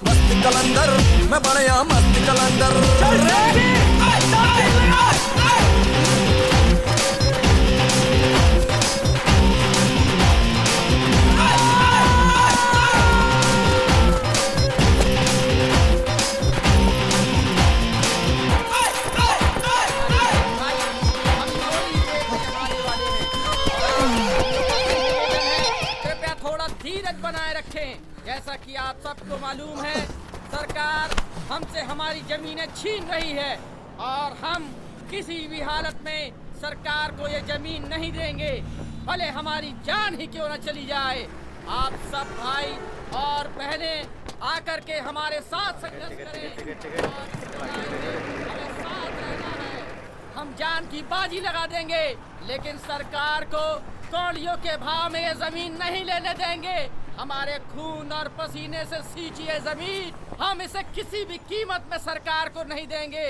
मस्त कलंदर मैं बनया मस्त कलंदर। चल रे बनाए रखें। जैसा कि आप सबको मालूम है सरकार हमसे हमारी जमीनें छीन रही है और हम किसी भी हालत में सरकार को ये जमीन नहीं देंगे, भले हमारी जान ही क्यों न चली जाए। आप सब भाई और बहनें आकर के हमारे साथ संघर्ष करें और हमें साथ रहना है। हम जान की बाजी लगा देंगे लेकिन सरकार को कौड़ियों के भाव में ये जमीन नहीं लेने देंगे। हमारे खून और पसीने से सींची ये जमीन हम इसे किसी भी कीमत में सरकार को नहीं देंगे।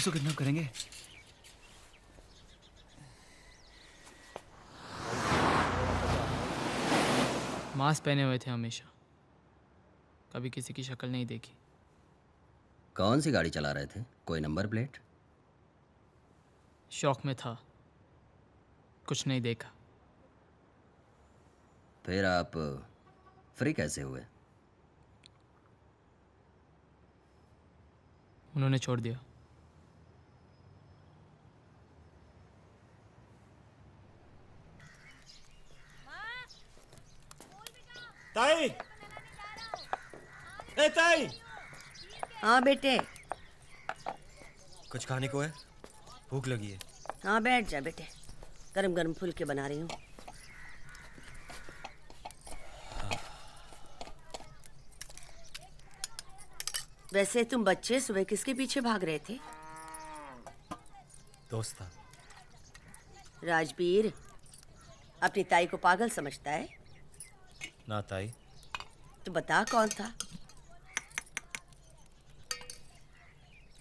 को किडनैप करेंगे? मास्क पहने हुए थे हमेशा, कभी किसी की शक्ल नहीं देखी। कौन सी गाड़ी चला रहे थे? कोई नंबर प्लेट? शौक में था, कुछ नहीं देखा। फिर आप फ्री कैसे हुए? उन्होंने छोड़ दिया। ताई, ए ताई, हाँ बेटे। कुछ खाने को है? भूख लगी है। हाँ बैठ जा बेटे, गरम गरम फुलके बना रही हूँ। वैसे तुम बच्चे सुबह किसके पीछे भाग रहे थे? दोस्त था। राजवीर अपनी ताई को पागल समझता है? ना ताई। तो बता कौन था?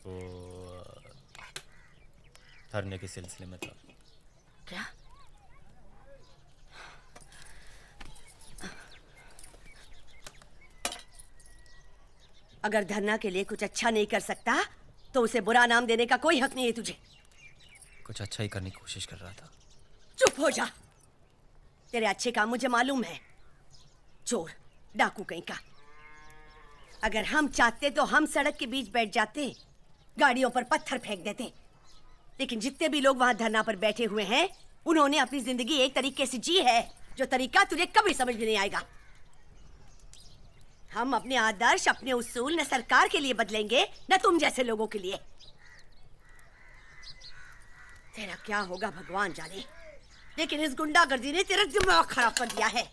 वो धरने के सिलसिले में था। क्या? अगर धरना के लिए कुछ अच्छा नहीं कर सकता तो उसे बुरा नाम देने का कोई हक नहीं है तुझे। कुछ अच्छा ही करने की कोशिश कर रहा था। चुप हो जा, तेरे अच्छे काम मुझे मालूम है। चोर डाकू कहीं का। अगर हम चाहते तो हम सड़क के बीच बैठ जाते, गाड़ियों पर पत्थर फेंक देते, लेकिन जितने भी लोग वहां धरना पर बैठे हुए हैं उन्होंने अपनी जिंदगी एक तरीके से जी है जो तरीका तुझे कभी समझ में नहीं आएगा। हम अपने आदर्श, अपने उसूल न सरकार के लिए बदलेंगे न तुम जैसे लोगों के लिए। तेरा क्या होगा भगवान जाने, लेकिन इस गुंडागर्दी ने तेरा दिमाग खराब कर दिया है।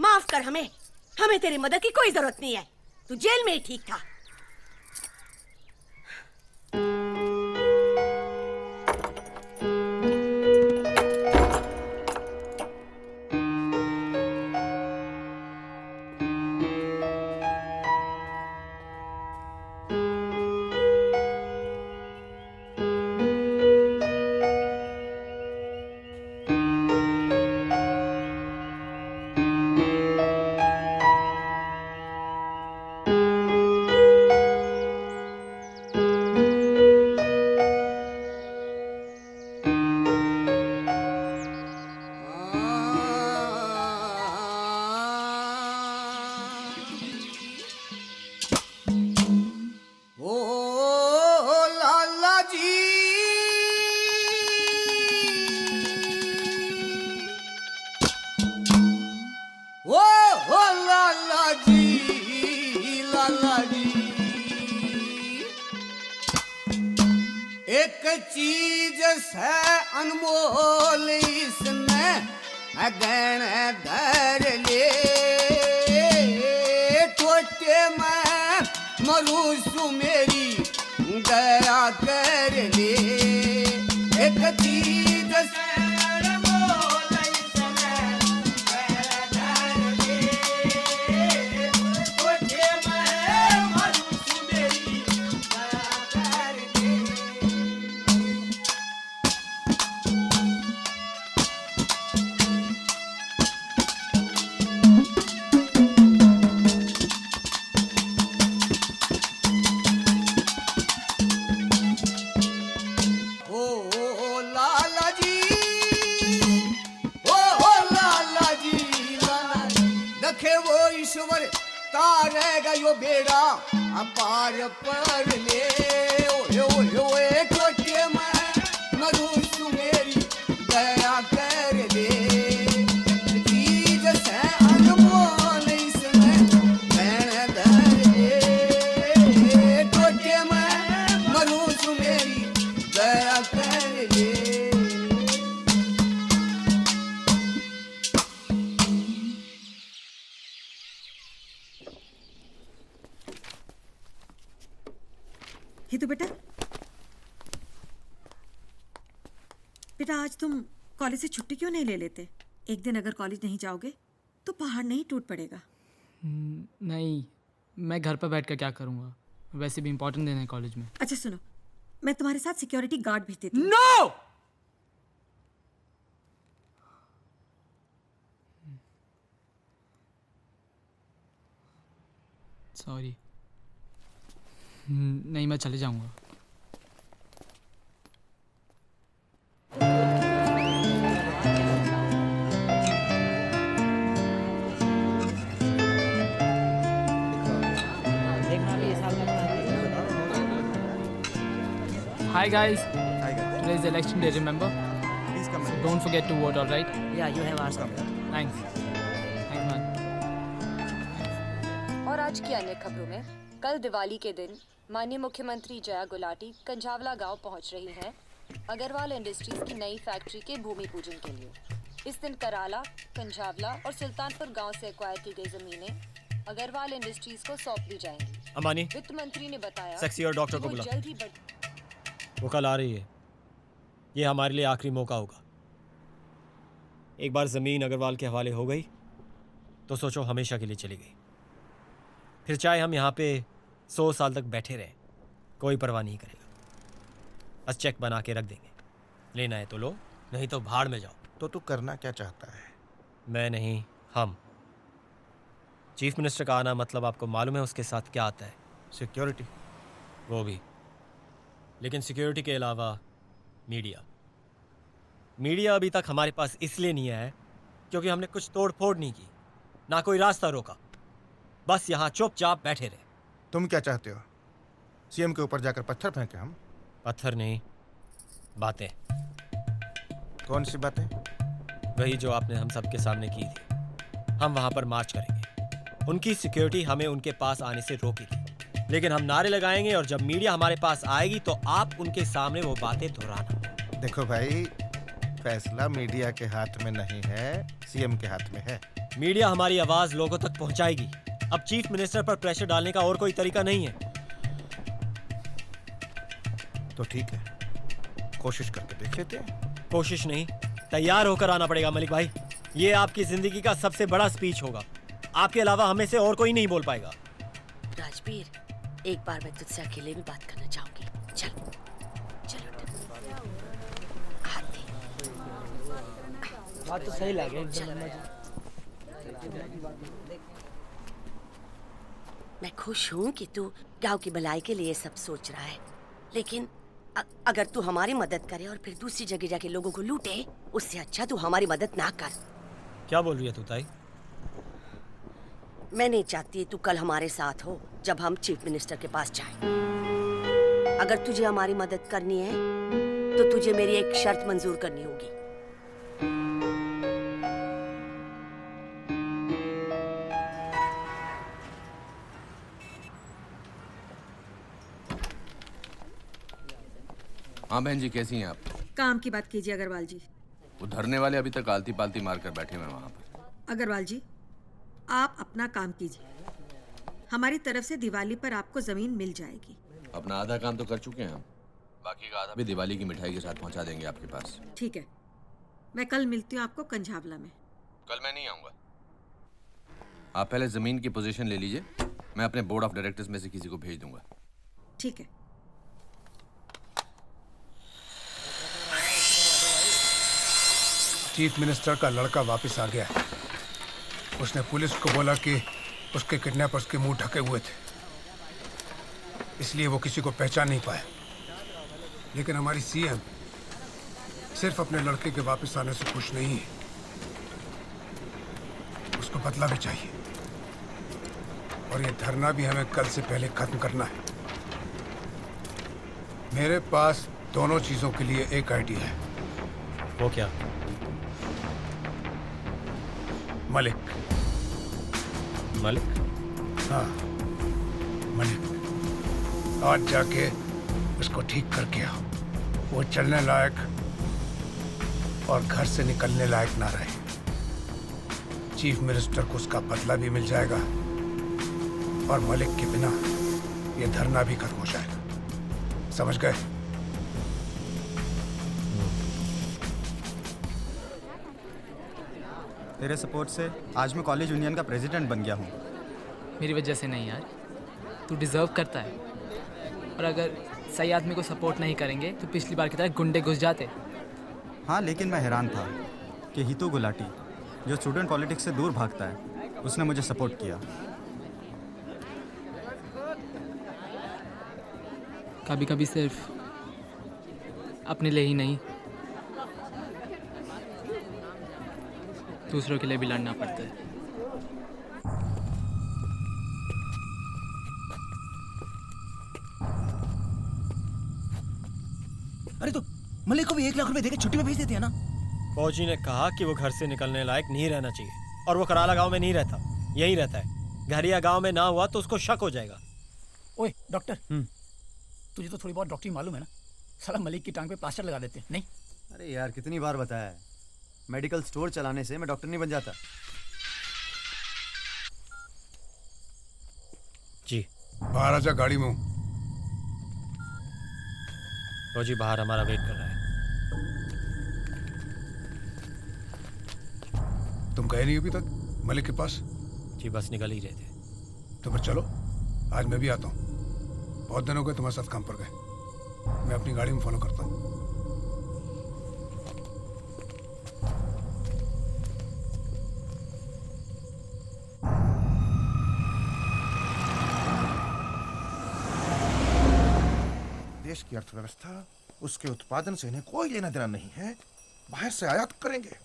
माफ कर हमें, हमें तेरी मदद की कोई जरूरत नहीं है। तू जेल में ही ठीक था। एक चीज से अनमोल इसमें गण धर ले, छोटे मैं मरुसु मेरी दया कर ले। एक चीज से अनमोल इसमें गण धर ले, छोटे मैं मरुसु मेरी दया कर ले। ईश्वर तारेगा यो बेड़ा अपार पर ले। ओए ओए ओए छोटे मैं मरुसु मेरी दया कर ले। चीज से अनमोल इसमें भैन धर ले, छोटे मैं मरुसु मेरी दया कर ले। ये तो बेटा आज तुम कॉलेज से छुट्टी क्यों नहीं ले लेते? एक दिन अगर कॉलेज नहीं जाओगे तो पहाड़ नहीं टूट पड़ेगा। नहीं, मैं घर पर बैठ कर क्या करूँगा, वैसे भी इम्पोर्टेंट दिन है कॉलेज में। अच्छा सुनो, मैं तुम्हारे साथ सिक्योरिटी गार्ड भेज देती हूँ। नो सॉरी, नहीं मैं चले जाऊंगा। Hi guys. Hi guys. Today is election day, remember? Please come. So don't forget to vote, all right? Yeah, you have asked. Thanks. Thanks man. और आज की अन्य खबरों में, कल दिवाली के दिन माननीय मुख्यमंत्री जया गुलाटी कंझावला गांव पहुंच रही हैं अग्रवाल इंडस्ट्रीज की नई फैक्ट्री के भूमि पूजन के लिए। इस दिन कराला, कंझावला और सुल्तानपुर गांव से एक्वायर की गई जमीनें अग्रवाल इंडस्ट्रीज को सौंप दी जाएंगी। अमानी, वित्त मंत्री ने बताया सेक्सी और डॉक्टर को कि वो बुला। जल्द ही वो कल आ रही है। ये हमारे लिए आखिरी मौका होगा। एक बार ज़मीन अग्रवाल के हवाले हो गई तो सोचो हमेशा के लिए चली गई। फिर चाहे हम यहाँ पे 100 साल तक बैठे रहें, कोई परवाह नहीं करेगा। बस चेक बना के रख देंगे। लेना है तो लो, नहीं तो भाड़ में जाओ। तो तू करना क्या चाहता है? मैं नहीं, हम। चीफ मिनिस्टर का आना मतलब आपको मालूम है उसके साथ क्या आता है? सिक्योरिटी। वो भी, लेकिन सिक्योरिटी के अलावा मीडिया। मीडिया अभी तक हमारे पास इसलिए नहीं आया है क्योंकि हमने कुछ तोड़ फोड़ नहीं की, ना कोई रास्ता रोका। बस यहाँ चुपचाप बैठे रहे। तुम क्या चाहते हो? सीएम के ऊपर जाकर पत्थर फेंके हम? पत्थर नहीं, बातें। कौन सी बातें? वही जो आपने हम सबके सामने की थी। हम वहाँ पर मार्च करेंगे। उनकी सिक्योरिटी हमें उनके पास आने से रोकेगी, लेकिन हम नारे लगाएंगे और जब मीडिया हमारे पास आएगी तो आप उनके सामने वो बातें दोहराना। देखो भाई, फैसला मीडिया के हाथ में नहीं है, सीएम के हाथ में है। मीडिया हमारी आवाज लोगों तक पहुंचाएगी। अब चीफ मिनिस्टर पर प्रेशर डालने का और कोई तरीका नहीं है। तो ठीक है, कोशिश करके देख लेते हैं। कोशिश नहीं, तैयार होकर आना पड़ेगा मलिक भाई। ये आपकी जिंदगी का सबसे बड़ा स्पीच होगा। आपके अलावा हमें से और कोई नहीं बोल पाएगा। राजवीर, एक बार मैं तुझसे अकेले में बात करना चाहूंगी। चल चलो। बात तो सही लगे। मैं खुश हूँ कि तू गांव की भलाई के लिए सब सोच रहा है, लेकिन अगर तू हमारी मदद करे और फिर दूसरी जगह जाके लोगों को लूटे, उससे अच्छा तू हमारी मदद ना कर। क्या बोल रही है तू ताई? मैं नहीं चाहती तू कल हमारे साथ हो जब हम चीफ मिनिस्टर के पास जाएं। अगर तुझे हमारी मदद करनी है तो तुझे मेरी एक शर्त मंजूर करनी होगी। हाँ बहन जी, कैसी हैं आप? काम की बात कीजिए अग्रवाल जी। वो धरने वाले अभी तक आलती पालती मार कर बैठे हुए वहाँ पर। अग्रवाल जी, आप अपना काम कीजिए। हमारी तरफ से दिवाली पर आपको जमीन मिल जाएगी। अपना आधा काम तो कर चुके हैं हम, बाकी का आधा भी दिवाली की मिठाई के साथ पहुँचा देंगे आपके पास। ठीक है, मैं कल मिलती हूँ आपको कंझावला में। कल मैं नहीं आऊँगा। आप पहले जमीन की पोजीशन ले लीजिए, मैं अपने बोर्ड ऑफ डायरेक्टर्स में से किसी को भेज दूंगा। ठीक है। चीफ मिनिस्टर का लड़का वापस आ गया। उसने पुलिस को बोला कि उसके किडनैपर्स के मुंह ढके हुए थे, इसलिए वो किसी को पहचान नहीं पाया। लेकिन हमारी सीएम सिर्फ अपने लड़के के वापस आने से खुश नहीं है, उसको बदला भी चाहिए। और ये धरना भी हमें कल से पहले खत्म करना है। मेरे पास दोनों चीजों के लिए एक आइडिया है। वो क्या? मलिक। मलिक? हाँ, मलिक। आज जाके उसको ठीक करके आओ। वो चलने लायक और घर से निकलने लायक ना रहे। चीफ मिनिस्टर को उसका बदला भी मिल जाएगा और मलिक के बिना ये धरना भी खत्म हो जाएगा। समझ गए? तेरे सपोर्ट से आज मैं कॉलेज यूनियन का प्रेसिडेंट बन गया हूँ। मेरी वजह से नहीं यार, तू डिज़र्व करता है। और अगर सही आदमी को सपोर्ट नहीं करेंगे तो पिछली बार की तरह गुंडे घुस जाते। हाँ, लेकिन मैं हैरान था कि हितू गुलाटी, जो स्टूडेंट पॉलिटिक्स से दूर भागता है, उसने मुझे सपोर्ट किया। कभी कभी सिर्फ अपने लिए ही नहीं, दूसरों के लिए भी लड़ना पड़ता है। अरे तो मलिक को भी 1 लाख रुपए देके छुट्टी पे भेज देते हैं ना। फौजी ने कहा कि वो घर से निकलने लायक नहीं रहना चाहिए, और वो कराला गांव में नहीं रहता, यहीं रहता है। घरिया गांव में ना हुआ तो उसको शक हो जाएगा। ओए डॉक्टर, तुझे तो थोड़ी बहुत डॉक्टरी मालूम है ना? साला मलिक की टांग पे प्लास्टर लगा देते हैं, नहीं? अरे यार, कितनी बार बताया है, मेडिकल स्टोर चलाने से मैं डॉक्टर नहीं बन जाता। जी बाहर आजा, गाड़ी में हूं। फौजी बाहर हमारा वेट कर रहा है। तुम गए नहीं अभी तक मलिक के पास? जी बस निकल ही रहे थे। तो फिर चलो, आज मैं भी आता हूँ। बहुत दिन हो गए तुम्हारे साथ काम पर गए। मैं अपनी गाड़ी में फॉलो करता हूँ। देश की अर्थव्यवस्था, उसके उत्पादन से इन्हें कोई लेना देना नहीं है। बाहर से आयात करेंगे,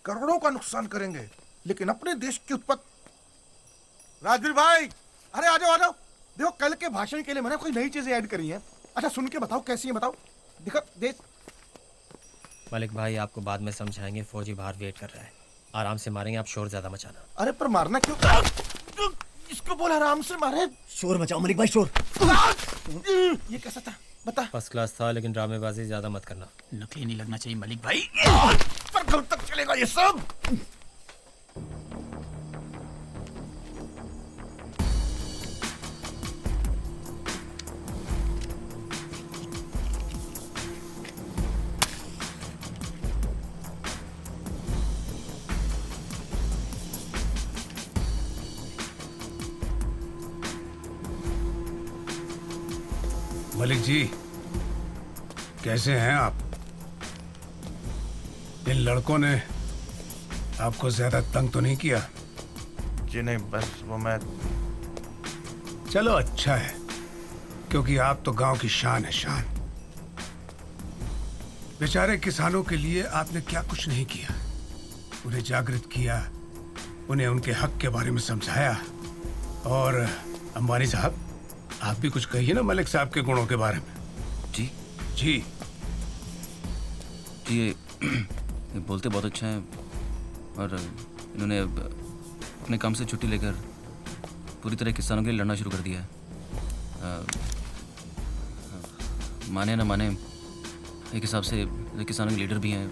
करोड़ों का नुकसान करेंगे, लेकिन अपने देश की उत्पादन। राजवीर भाई, अरे आ जाओ आ जाओ। देखो, कल के भाषण के लिए मैंने कोई नई चीजें ऐड करी हैं। अच्छा सुन के बताओ कैसी है, बताओ। दिखा देख। मलिक भाई आपको बाद में समझाएंगे, फौजी बाहर वेट कर रहा है। आराम से मारेंगे, आप शोर ज्यादा मचाना। अरे पर मारना क्यों? इसको बोल आराम से मारे। शोर मचाओ मलिक भाई, शोर। ये कैसा था बता? फर्स्ट क्लास था, लेकिन ड्रामेबाजी ज्यादा मत करना। नकली नहीं लगना चाहिए मलिक भाई। पर कब तक चलेगा ये सब? मलिक जी, कैसे हैं आप? इन लड़कों ने आपको ज्यादा तंग तो नहीं किया? जी नहीं, बस वो मैं। चलो अच्छा है, क्योंकि आप तो गांव की शान है, शान। बेचारे किसानों के लिए आपने क्या कुछ नहीं किया। उन्हें जागृत किया, उन्हें उनके हक के बारे में समझाया। और अंबानी साहब, आप भी कुछ कहिए ना मलिक साहब के गुणों के बारे में। जी जी जी, ये बोलते बहुत अच्छा है, और इन्होंने अपने काम से छुट्टी लेकर पूरी तरह किसानों के लिए लड़ना शुरू कर दिया है। माने ना माने, एक हिसाब से किसानों के लीडर भी हैं।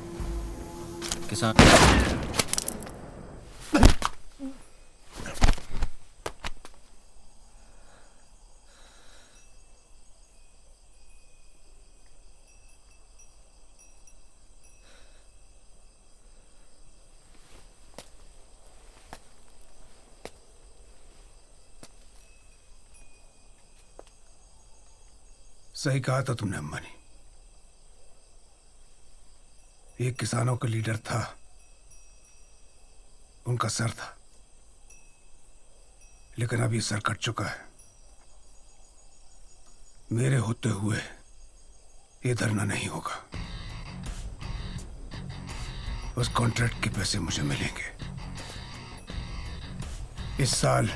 किसान सही कहा था तुमने अम्बानी। एक किसानों का लीडर था, उनका सर था, लेकिन अब ये सर कट चुका है। मेरे होते हुए ये धरना नहीं होगा। उस कॉन्ट्रैक्ट के पैसे मुझे मिलेंगे। इस साल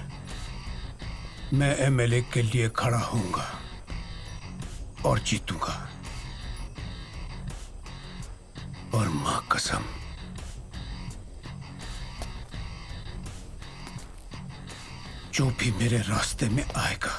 मैं एमएलए के लिए खड़ा होऊंगा और जीतूंगा। और मां कसम, जो भी मेरे रास्ते में आएगा,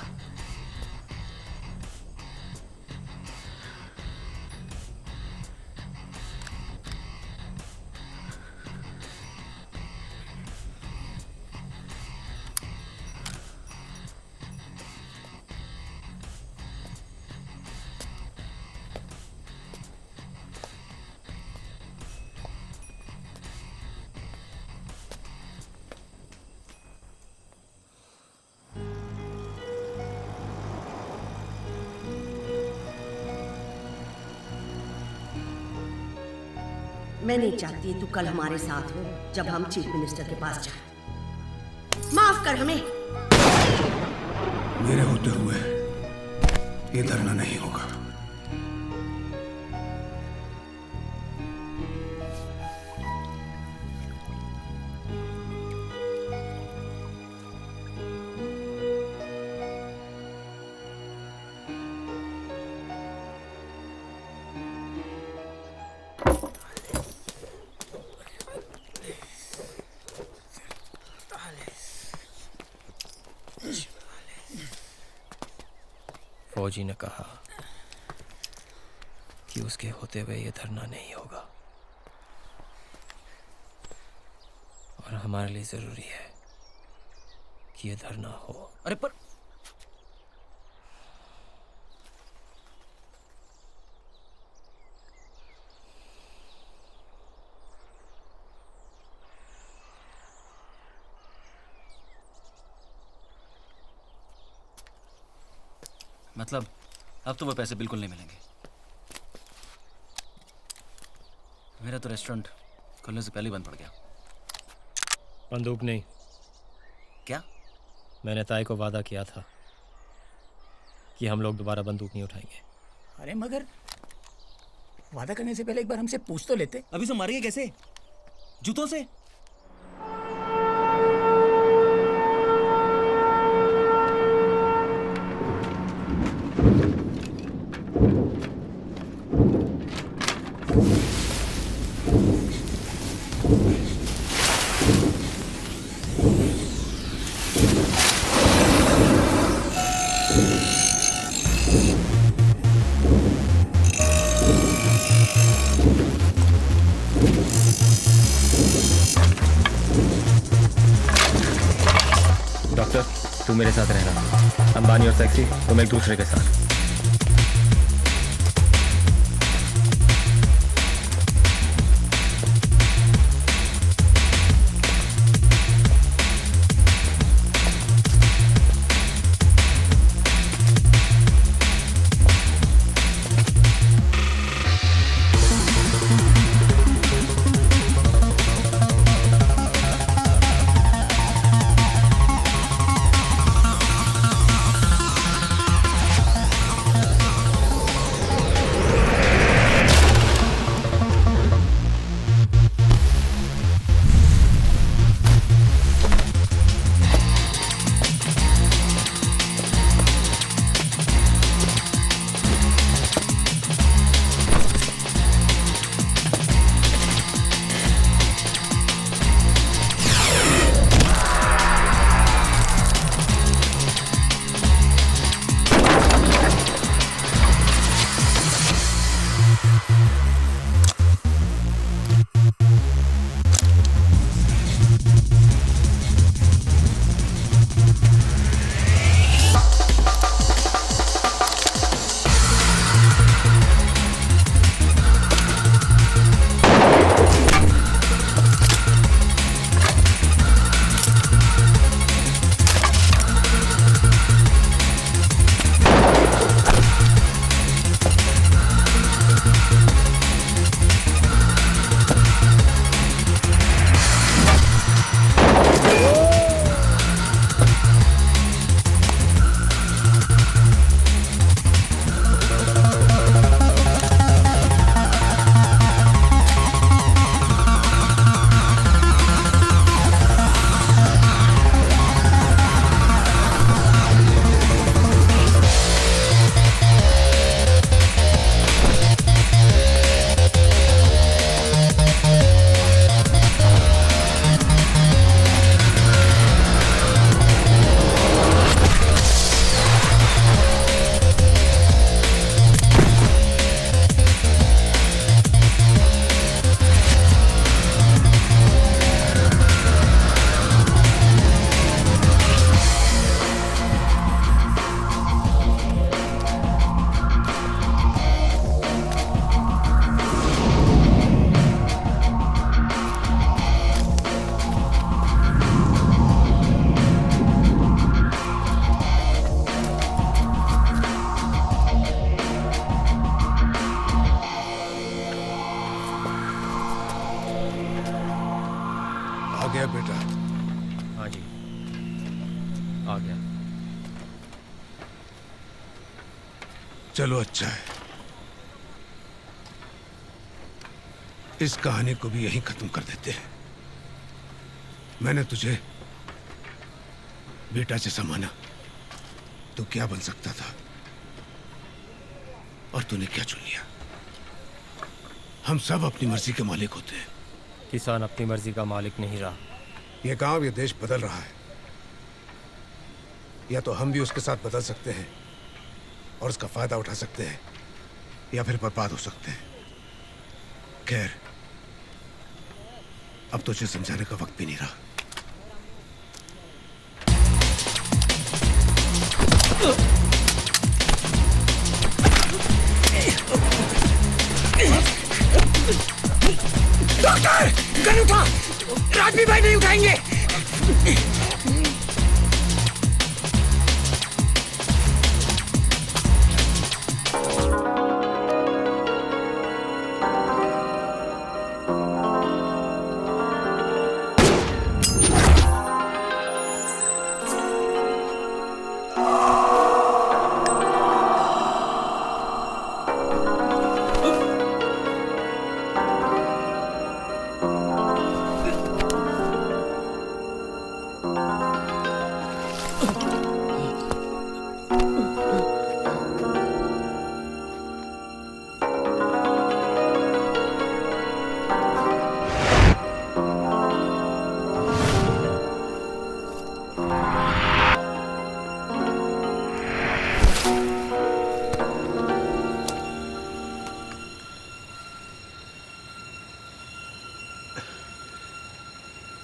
मैं नहीं चाहती तू कल हमारे साथ हो जब हम चीफ मिनिस्टर के पास जाएं। माफ कर हमें। मेरे होते हुए ये धरना नहीं होगा। फौजी ने कहा कि उसके होते हुए ये धरना नहीं होगा और हमारे लिए जरूरी है कि ये धरना हो। अरे पर मतलब अब तो वो पैसे बिल्कुल नहीं मिलेंगे। मेरा तो रेस्टोरेंट खुलने से पहले ही बंद पड़ गया। बंदूक नहीं। क्या? मैंने ताई को वादा किया था कि हम लोग दोबारा बंदूक नहीं उठाएंगे। अरे मगर वादा करने से पहले एक बार हमसे पूछ तो लेते। अभी से मारेंगे कैसे? जूतों से? डॉक्टर, तू मेरे साथ रहना। अंबानी और सेक्सी तुम एक दूसरे के साथ। आ गया बेटा। हाँ जी, आ गया। चलो अच्छा है, इस कहानी को भी यहीं खत्म कर देते हैं। मैंने तुझे बेटा जैसा माना, तो क्या बन सकता था और तूने क्या चुन लिया। हम सब अपनी मर्जी के मालिक होते हैं। किसान अपनी मर्जी का मालिक नहीं रहा। ये गांव, ये देश बदल रहा है। या तो हम भी उसके साथ बदल सकते हैं और उसका फायदा उठा सकते हैं, या फिर बर्बाद हो सकते हैं। खैर, अब तुझे समझाने का वक्त भी नहीं रहा। डॉक्टर, गन उठा। राजवीर भाई नहीं उठाएंगे।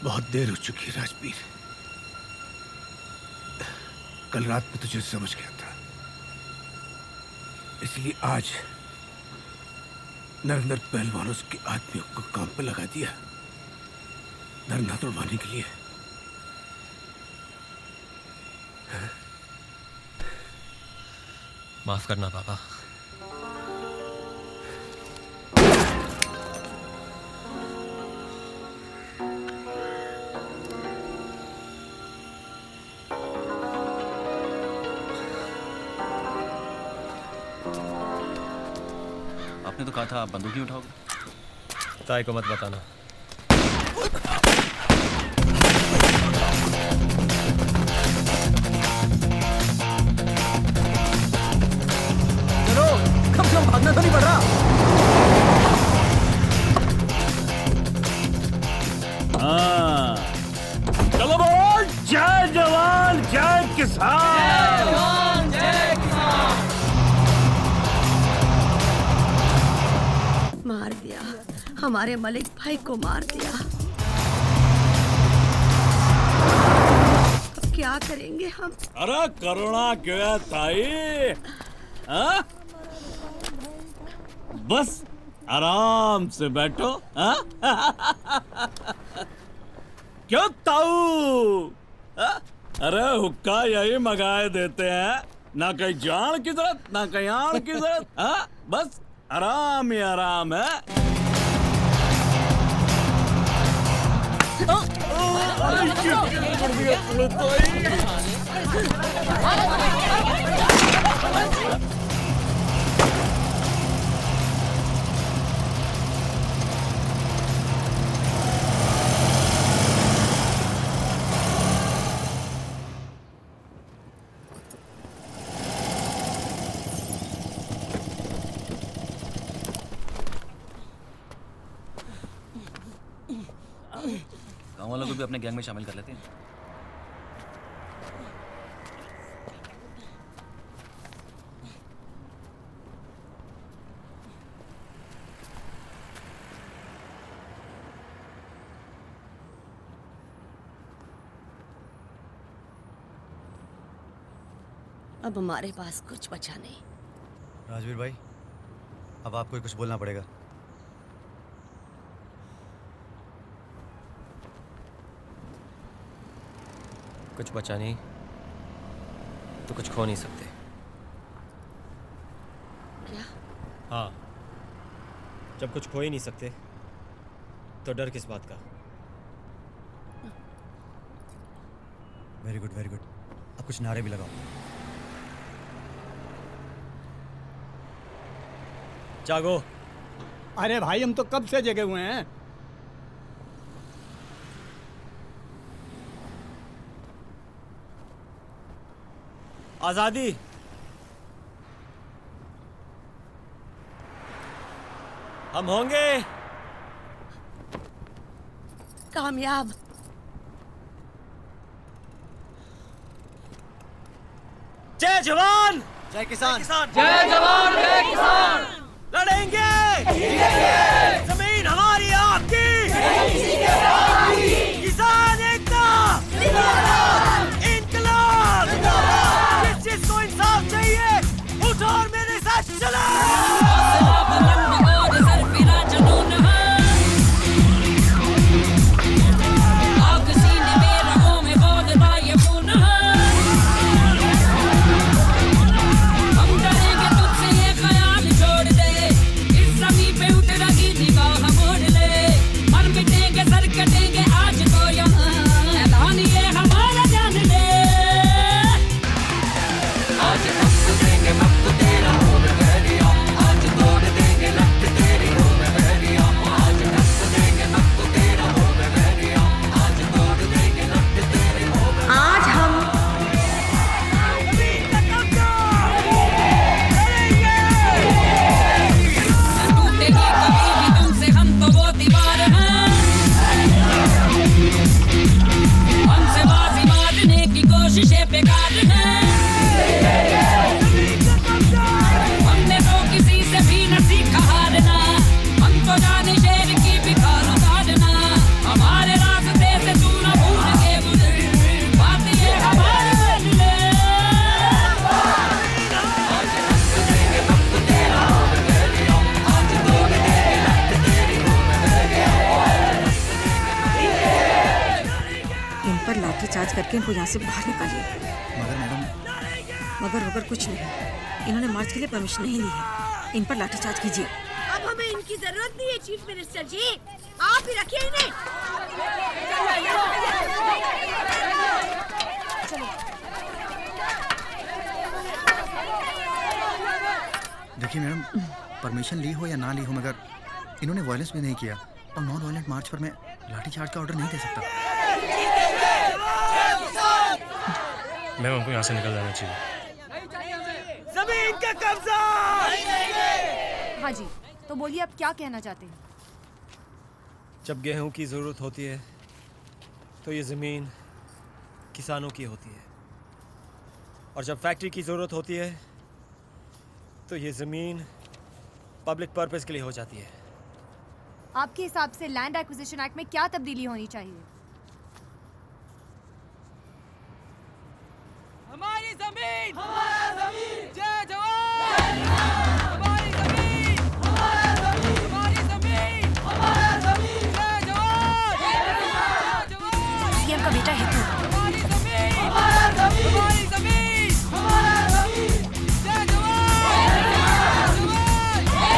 बहुत देर हो चुकी है राजवीर। कल रात में तुझे समझ गया था, इसलिए आज नर नर पहलवानों के आदमियों को काम पे लगा दिया, धरना तोड़वाने के लिए। माफ करना पापा। आपने तो कहा था आप बंदूक नहीं उठाओगे। ताई को मत बताना। चलो, कम से कम भागना तो नहीं पड़ रहा। हाँ, चलो बोल, जय जवान जय किसान। मार दिया, हमारे मलिक भाई को मार दिया। अब क्या करेंगे हम? अरे करुणा क्यों है ताई? हाँ? बस आराम से बैठो। हाँ? क्यों ताऊ? हाँ? अरे हुक्का यही मंगाए देते हैं, ना कहीं जान की जरूरत ना कहीं आन की जरूरत। हाँ? बस आराम ही आराम है। गाँव वालों को भी अपने गैंग में शामिल कर लेते हैं। अब हमारे पास कुछ बचा नहीं। राजवीर भाई, अब आपको ही कुछ बोलना पड़ेगा। कुछ बचा नहीं तो कुछ खो नहीं सकते। क्या? हाँ, जब कुछ खो ही नहीं सकते तो डर किस बात का? Very good very good. अब कुछ नारे भी लगाओ। जागो। अरे भाई हम तो कब से जगे हुए हैं। आजादी। हम होंगे कामयाब। जय जवान जय किसान। जय जवान जय किसान। लड़ेंगे जमीन हमारी आपकी, किसान एकता इंकलाब। जिसको इंसाफ चाहिए उठो और मेरे साथ चलो। चार्ज करके इनको यहाँ से बाहर निकालिए। मगर मैडम। मगर कुछ नहीं, इन्होंने मार्च के लिए परमिशन नहीं ली है। इन पर लाठीचार्ज कीजिए। अब हमें इनकी जरूरत नहीं है चीफ मिनिस्टर जी, आप ही रखिए इन्हें। देखिए मैडम, परमिशन ली हो या ना ली हो, मगर इन्होंने वायलेंस भी नहीं किया और नॉन वायलेंट मार्च पर मैं लाठीचार्ज का ऑर्डर नहीं दे सकता। मैम हमको यहाँ से निकल जाना चाहिए। जमीन का कब्जा। हाँ जी, तो बोलिए आप क्या कहना चाहते हैं? जब गेहूं की जरूरत होती है तो ये जमीन किसानों की होती है, और जब फैक्ट्री की जरूरत होती है तो ये जमीन पब्लिक पर्पस के लिए हो जाती है। आपके हिसाब से लैंड एक्विजिशन एक्ट में क्या तब्दीली होनी चाहिए? हमारी जमीन, हमारा जमीन, जय जवान। हमारी जमीन, हमारा जमीन, हमारी जमीन, हमारा जमीन, जय जवान, जय जवान। सीएम का बेटा है तू। हमारी जमीन, हमारा जमीन, हमारी जमीन, हमारा जमीन, जय जवान, जय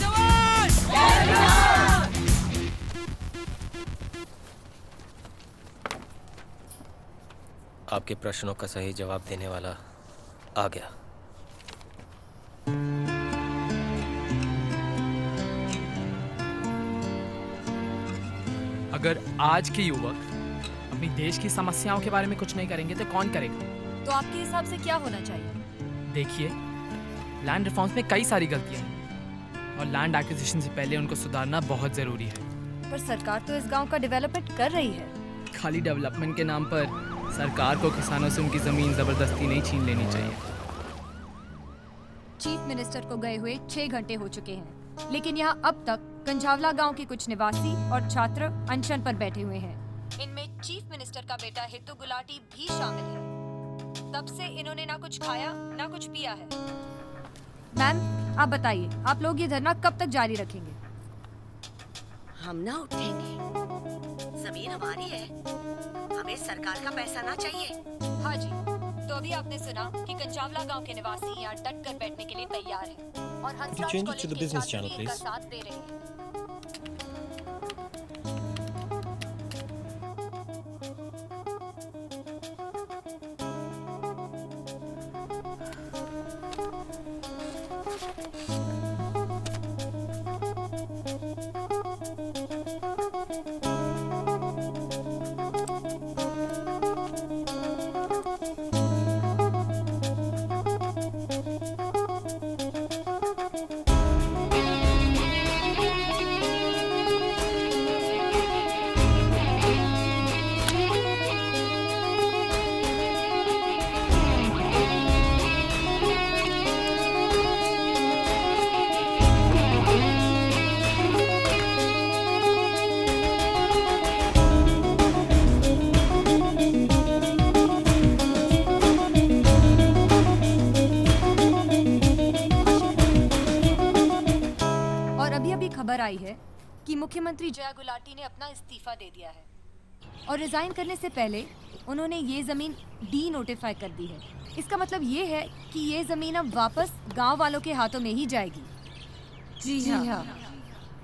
जवान, जय जवान। आपके प्रश्नों का सही जवाब देने वाला आ गया। अगर आज के युवक अपनी देश की समस्याओं के बारे में कुछ नहीं करेंगे तो कौन करेगा? तो आपके हिसाब से क्या होना चाहिए? देखिए, लैंड रिफॉर्म्स में कई सारी गलतियां हैं और लैंड एक्विजिशन से पहले उनको सुधारना बहुत ज़रूरी है। पर सरकार तो इस गांव का डेवलपमेंट कर रही है। खाली डेवलपमेंट के नाम पर सरकार को किसानों से उनकी ज़मीन ज़बरदस्ती नहीं छीन लेनी चाहिए। चीफ मिनिस्टर को गए हुए 6 घंटे हो चुके हैं, लेकिन यहाँ अब तक कंझावला गांव के कुछ निवासी और छात्र अनशन पर बैठे हुए हैं। इनमें चीफ मिनिस्टर का बेटा हितू गुलाटी भी शामिल है। तब से इन्होंने ना कुछ खाया ना कुछ पिया है। मैम, आप बताइए, आप लोग ये धरना कब तक जारी रखेंगे? हम ना उठेंगे, जमीन हमारी है, हमें सरकार का पैसा ना चाहिए। हाँ जी, तो अभी आपने सुना कि कंचावला गांव के निवासी यहाँ डट कर बैठने के लिए तैयार हैं और हंसराज कॉलेज के छात्र भी इनका साथ दे रहे हैं। कि मुख्यमंत्री जया गुलाटी ने अपना इस्तीफा दे दिया है और रिजाइन करने से पहले उन्होंने ये जमीन डी नोटिफाई कर दी है। इसका मतलब ये है कि ये जमीन अब वापस गांव वालों के हाथों में ही जाएगी। जी हाँ,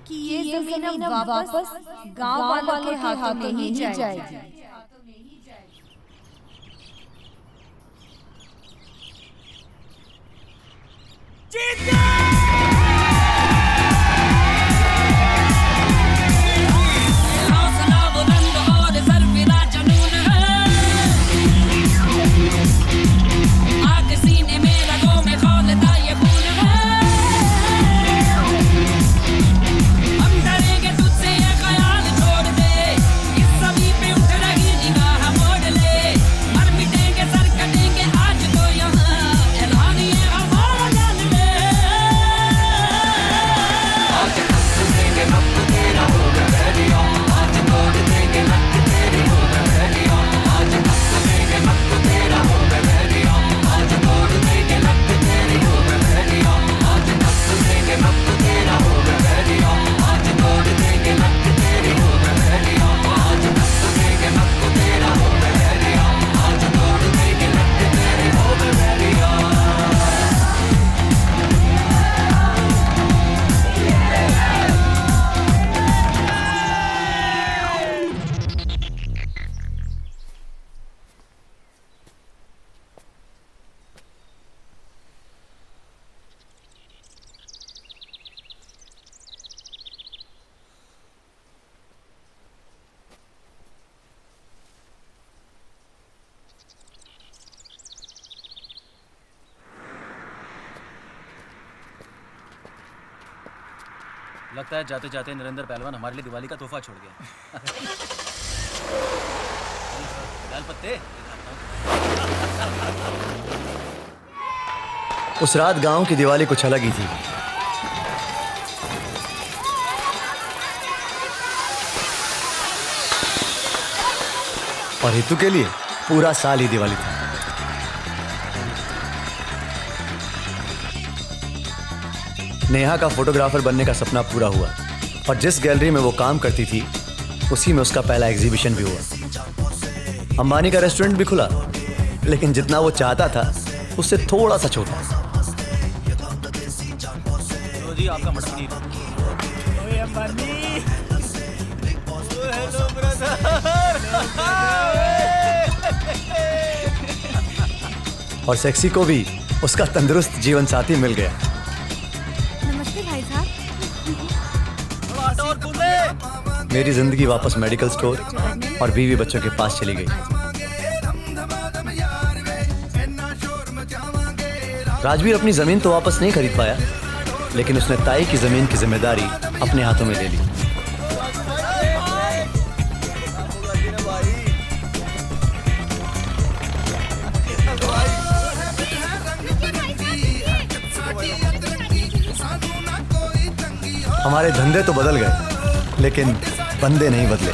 कि ये जमीन अब वापस गांव वालों के हाथों में ही जाएगी। लगता है जाते जाते नरेंद्र पहलवान हमारे लिए दिवाली का तोहफा छोड़ गया। लाल पत्ते। उस रात गांव की दिवाली कुछ अलग ही थी। और हितू के लिए पूरा साल ही दिवाली था। नेहा का फोटोग्राफर बनने का सपना पूरा हुआ और जिस गैलरी में वो काम करती थी उसी में उसका पहला एग्जीबिशन भी हुआ। अंबानी का रेस्टोरेंट भी खुला, लेकिन जितना वो चाहता था उससे थोड़ा सा छोटा। तो जी आपका मटन पनीर। ओए अंबानी, हेलो ब्रदर। और सेक्सी को भी उसका तंदुरुस्त जीवन साथी मिल गया। नमस्ते भाई साहब। मेरी जिंदगी वापस मेडिकल स्टोर और बीवी बच्चों के पास चली गई। राजवीर अपनी जमीन तो वापस नहीं खरीद पाया, लेकिन उसने ताई की जमीन की जिम्मेदारी अपने हाथों में ले ली। हमारे धंधे तो बदल गए, लेकिन बंदे नहीं बदले।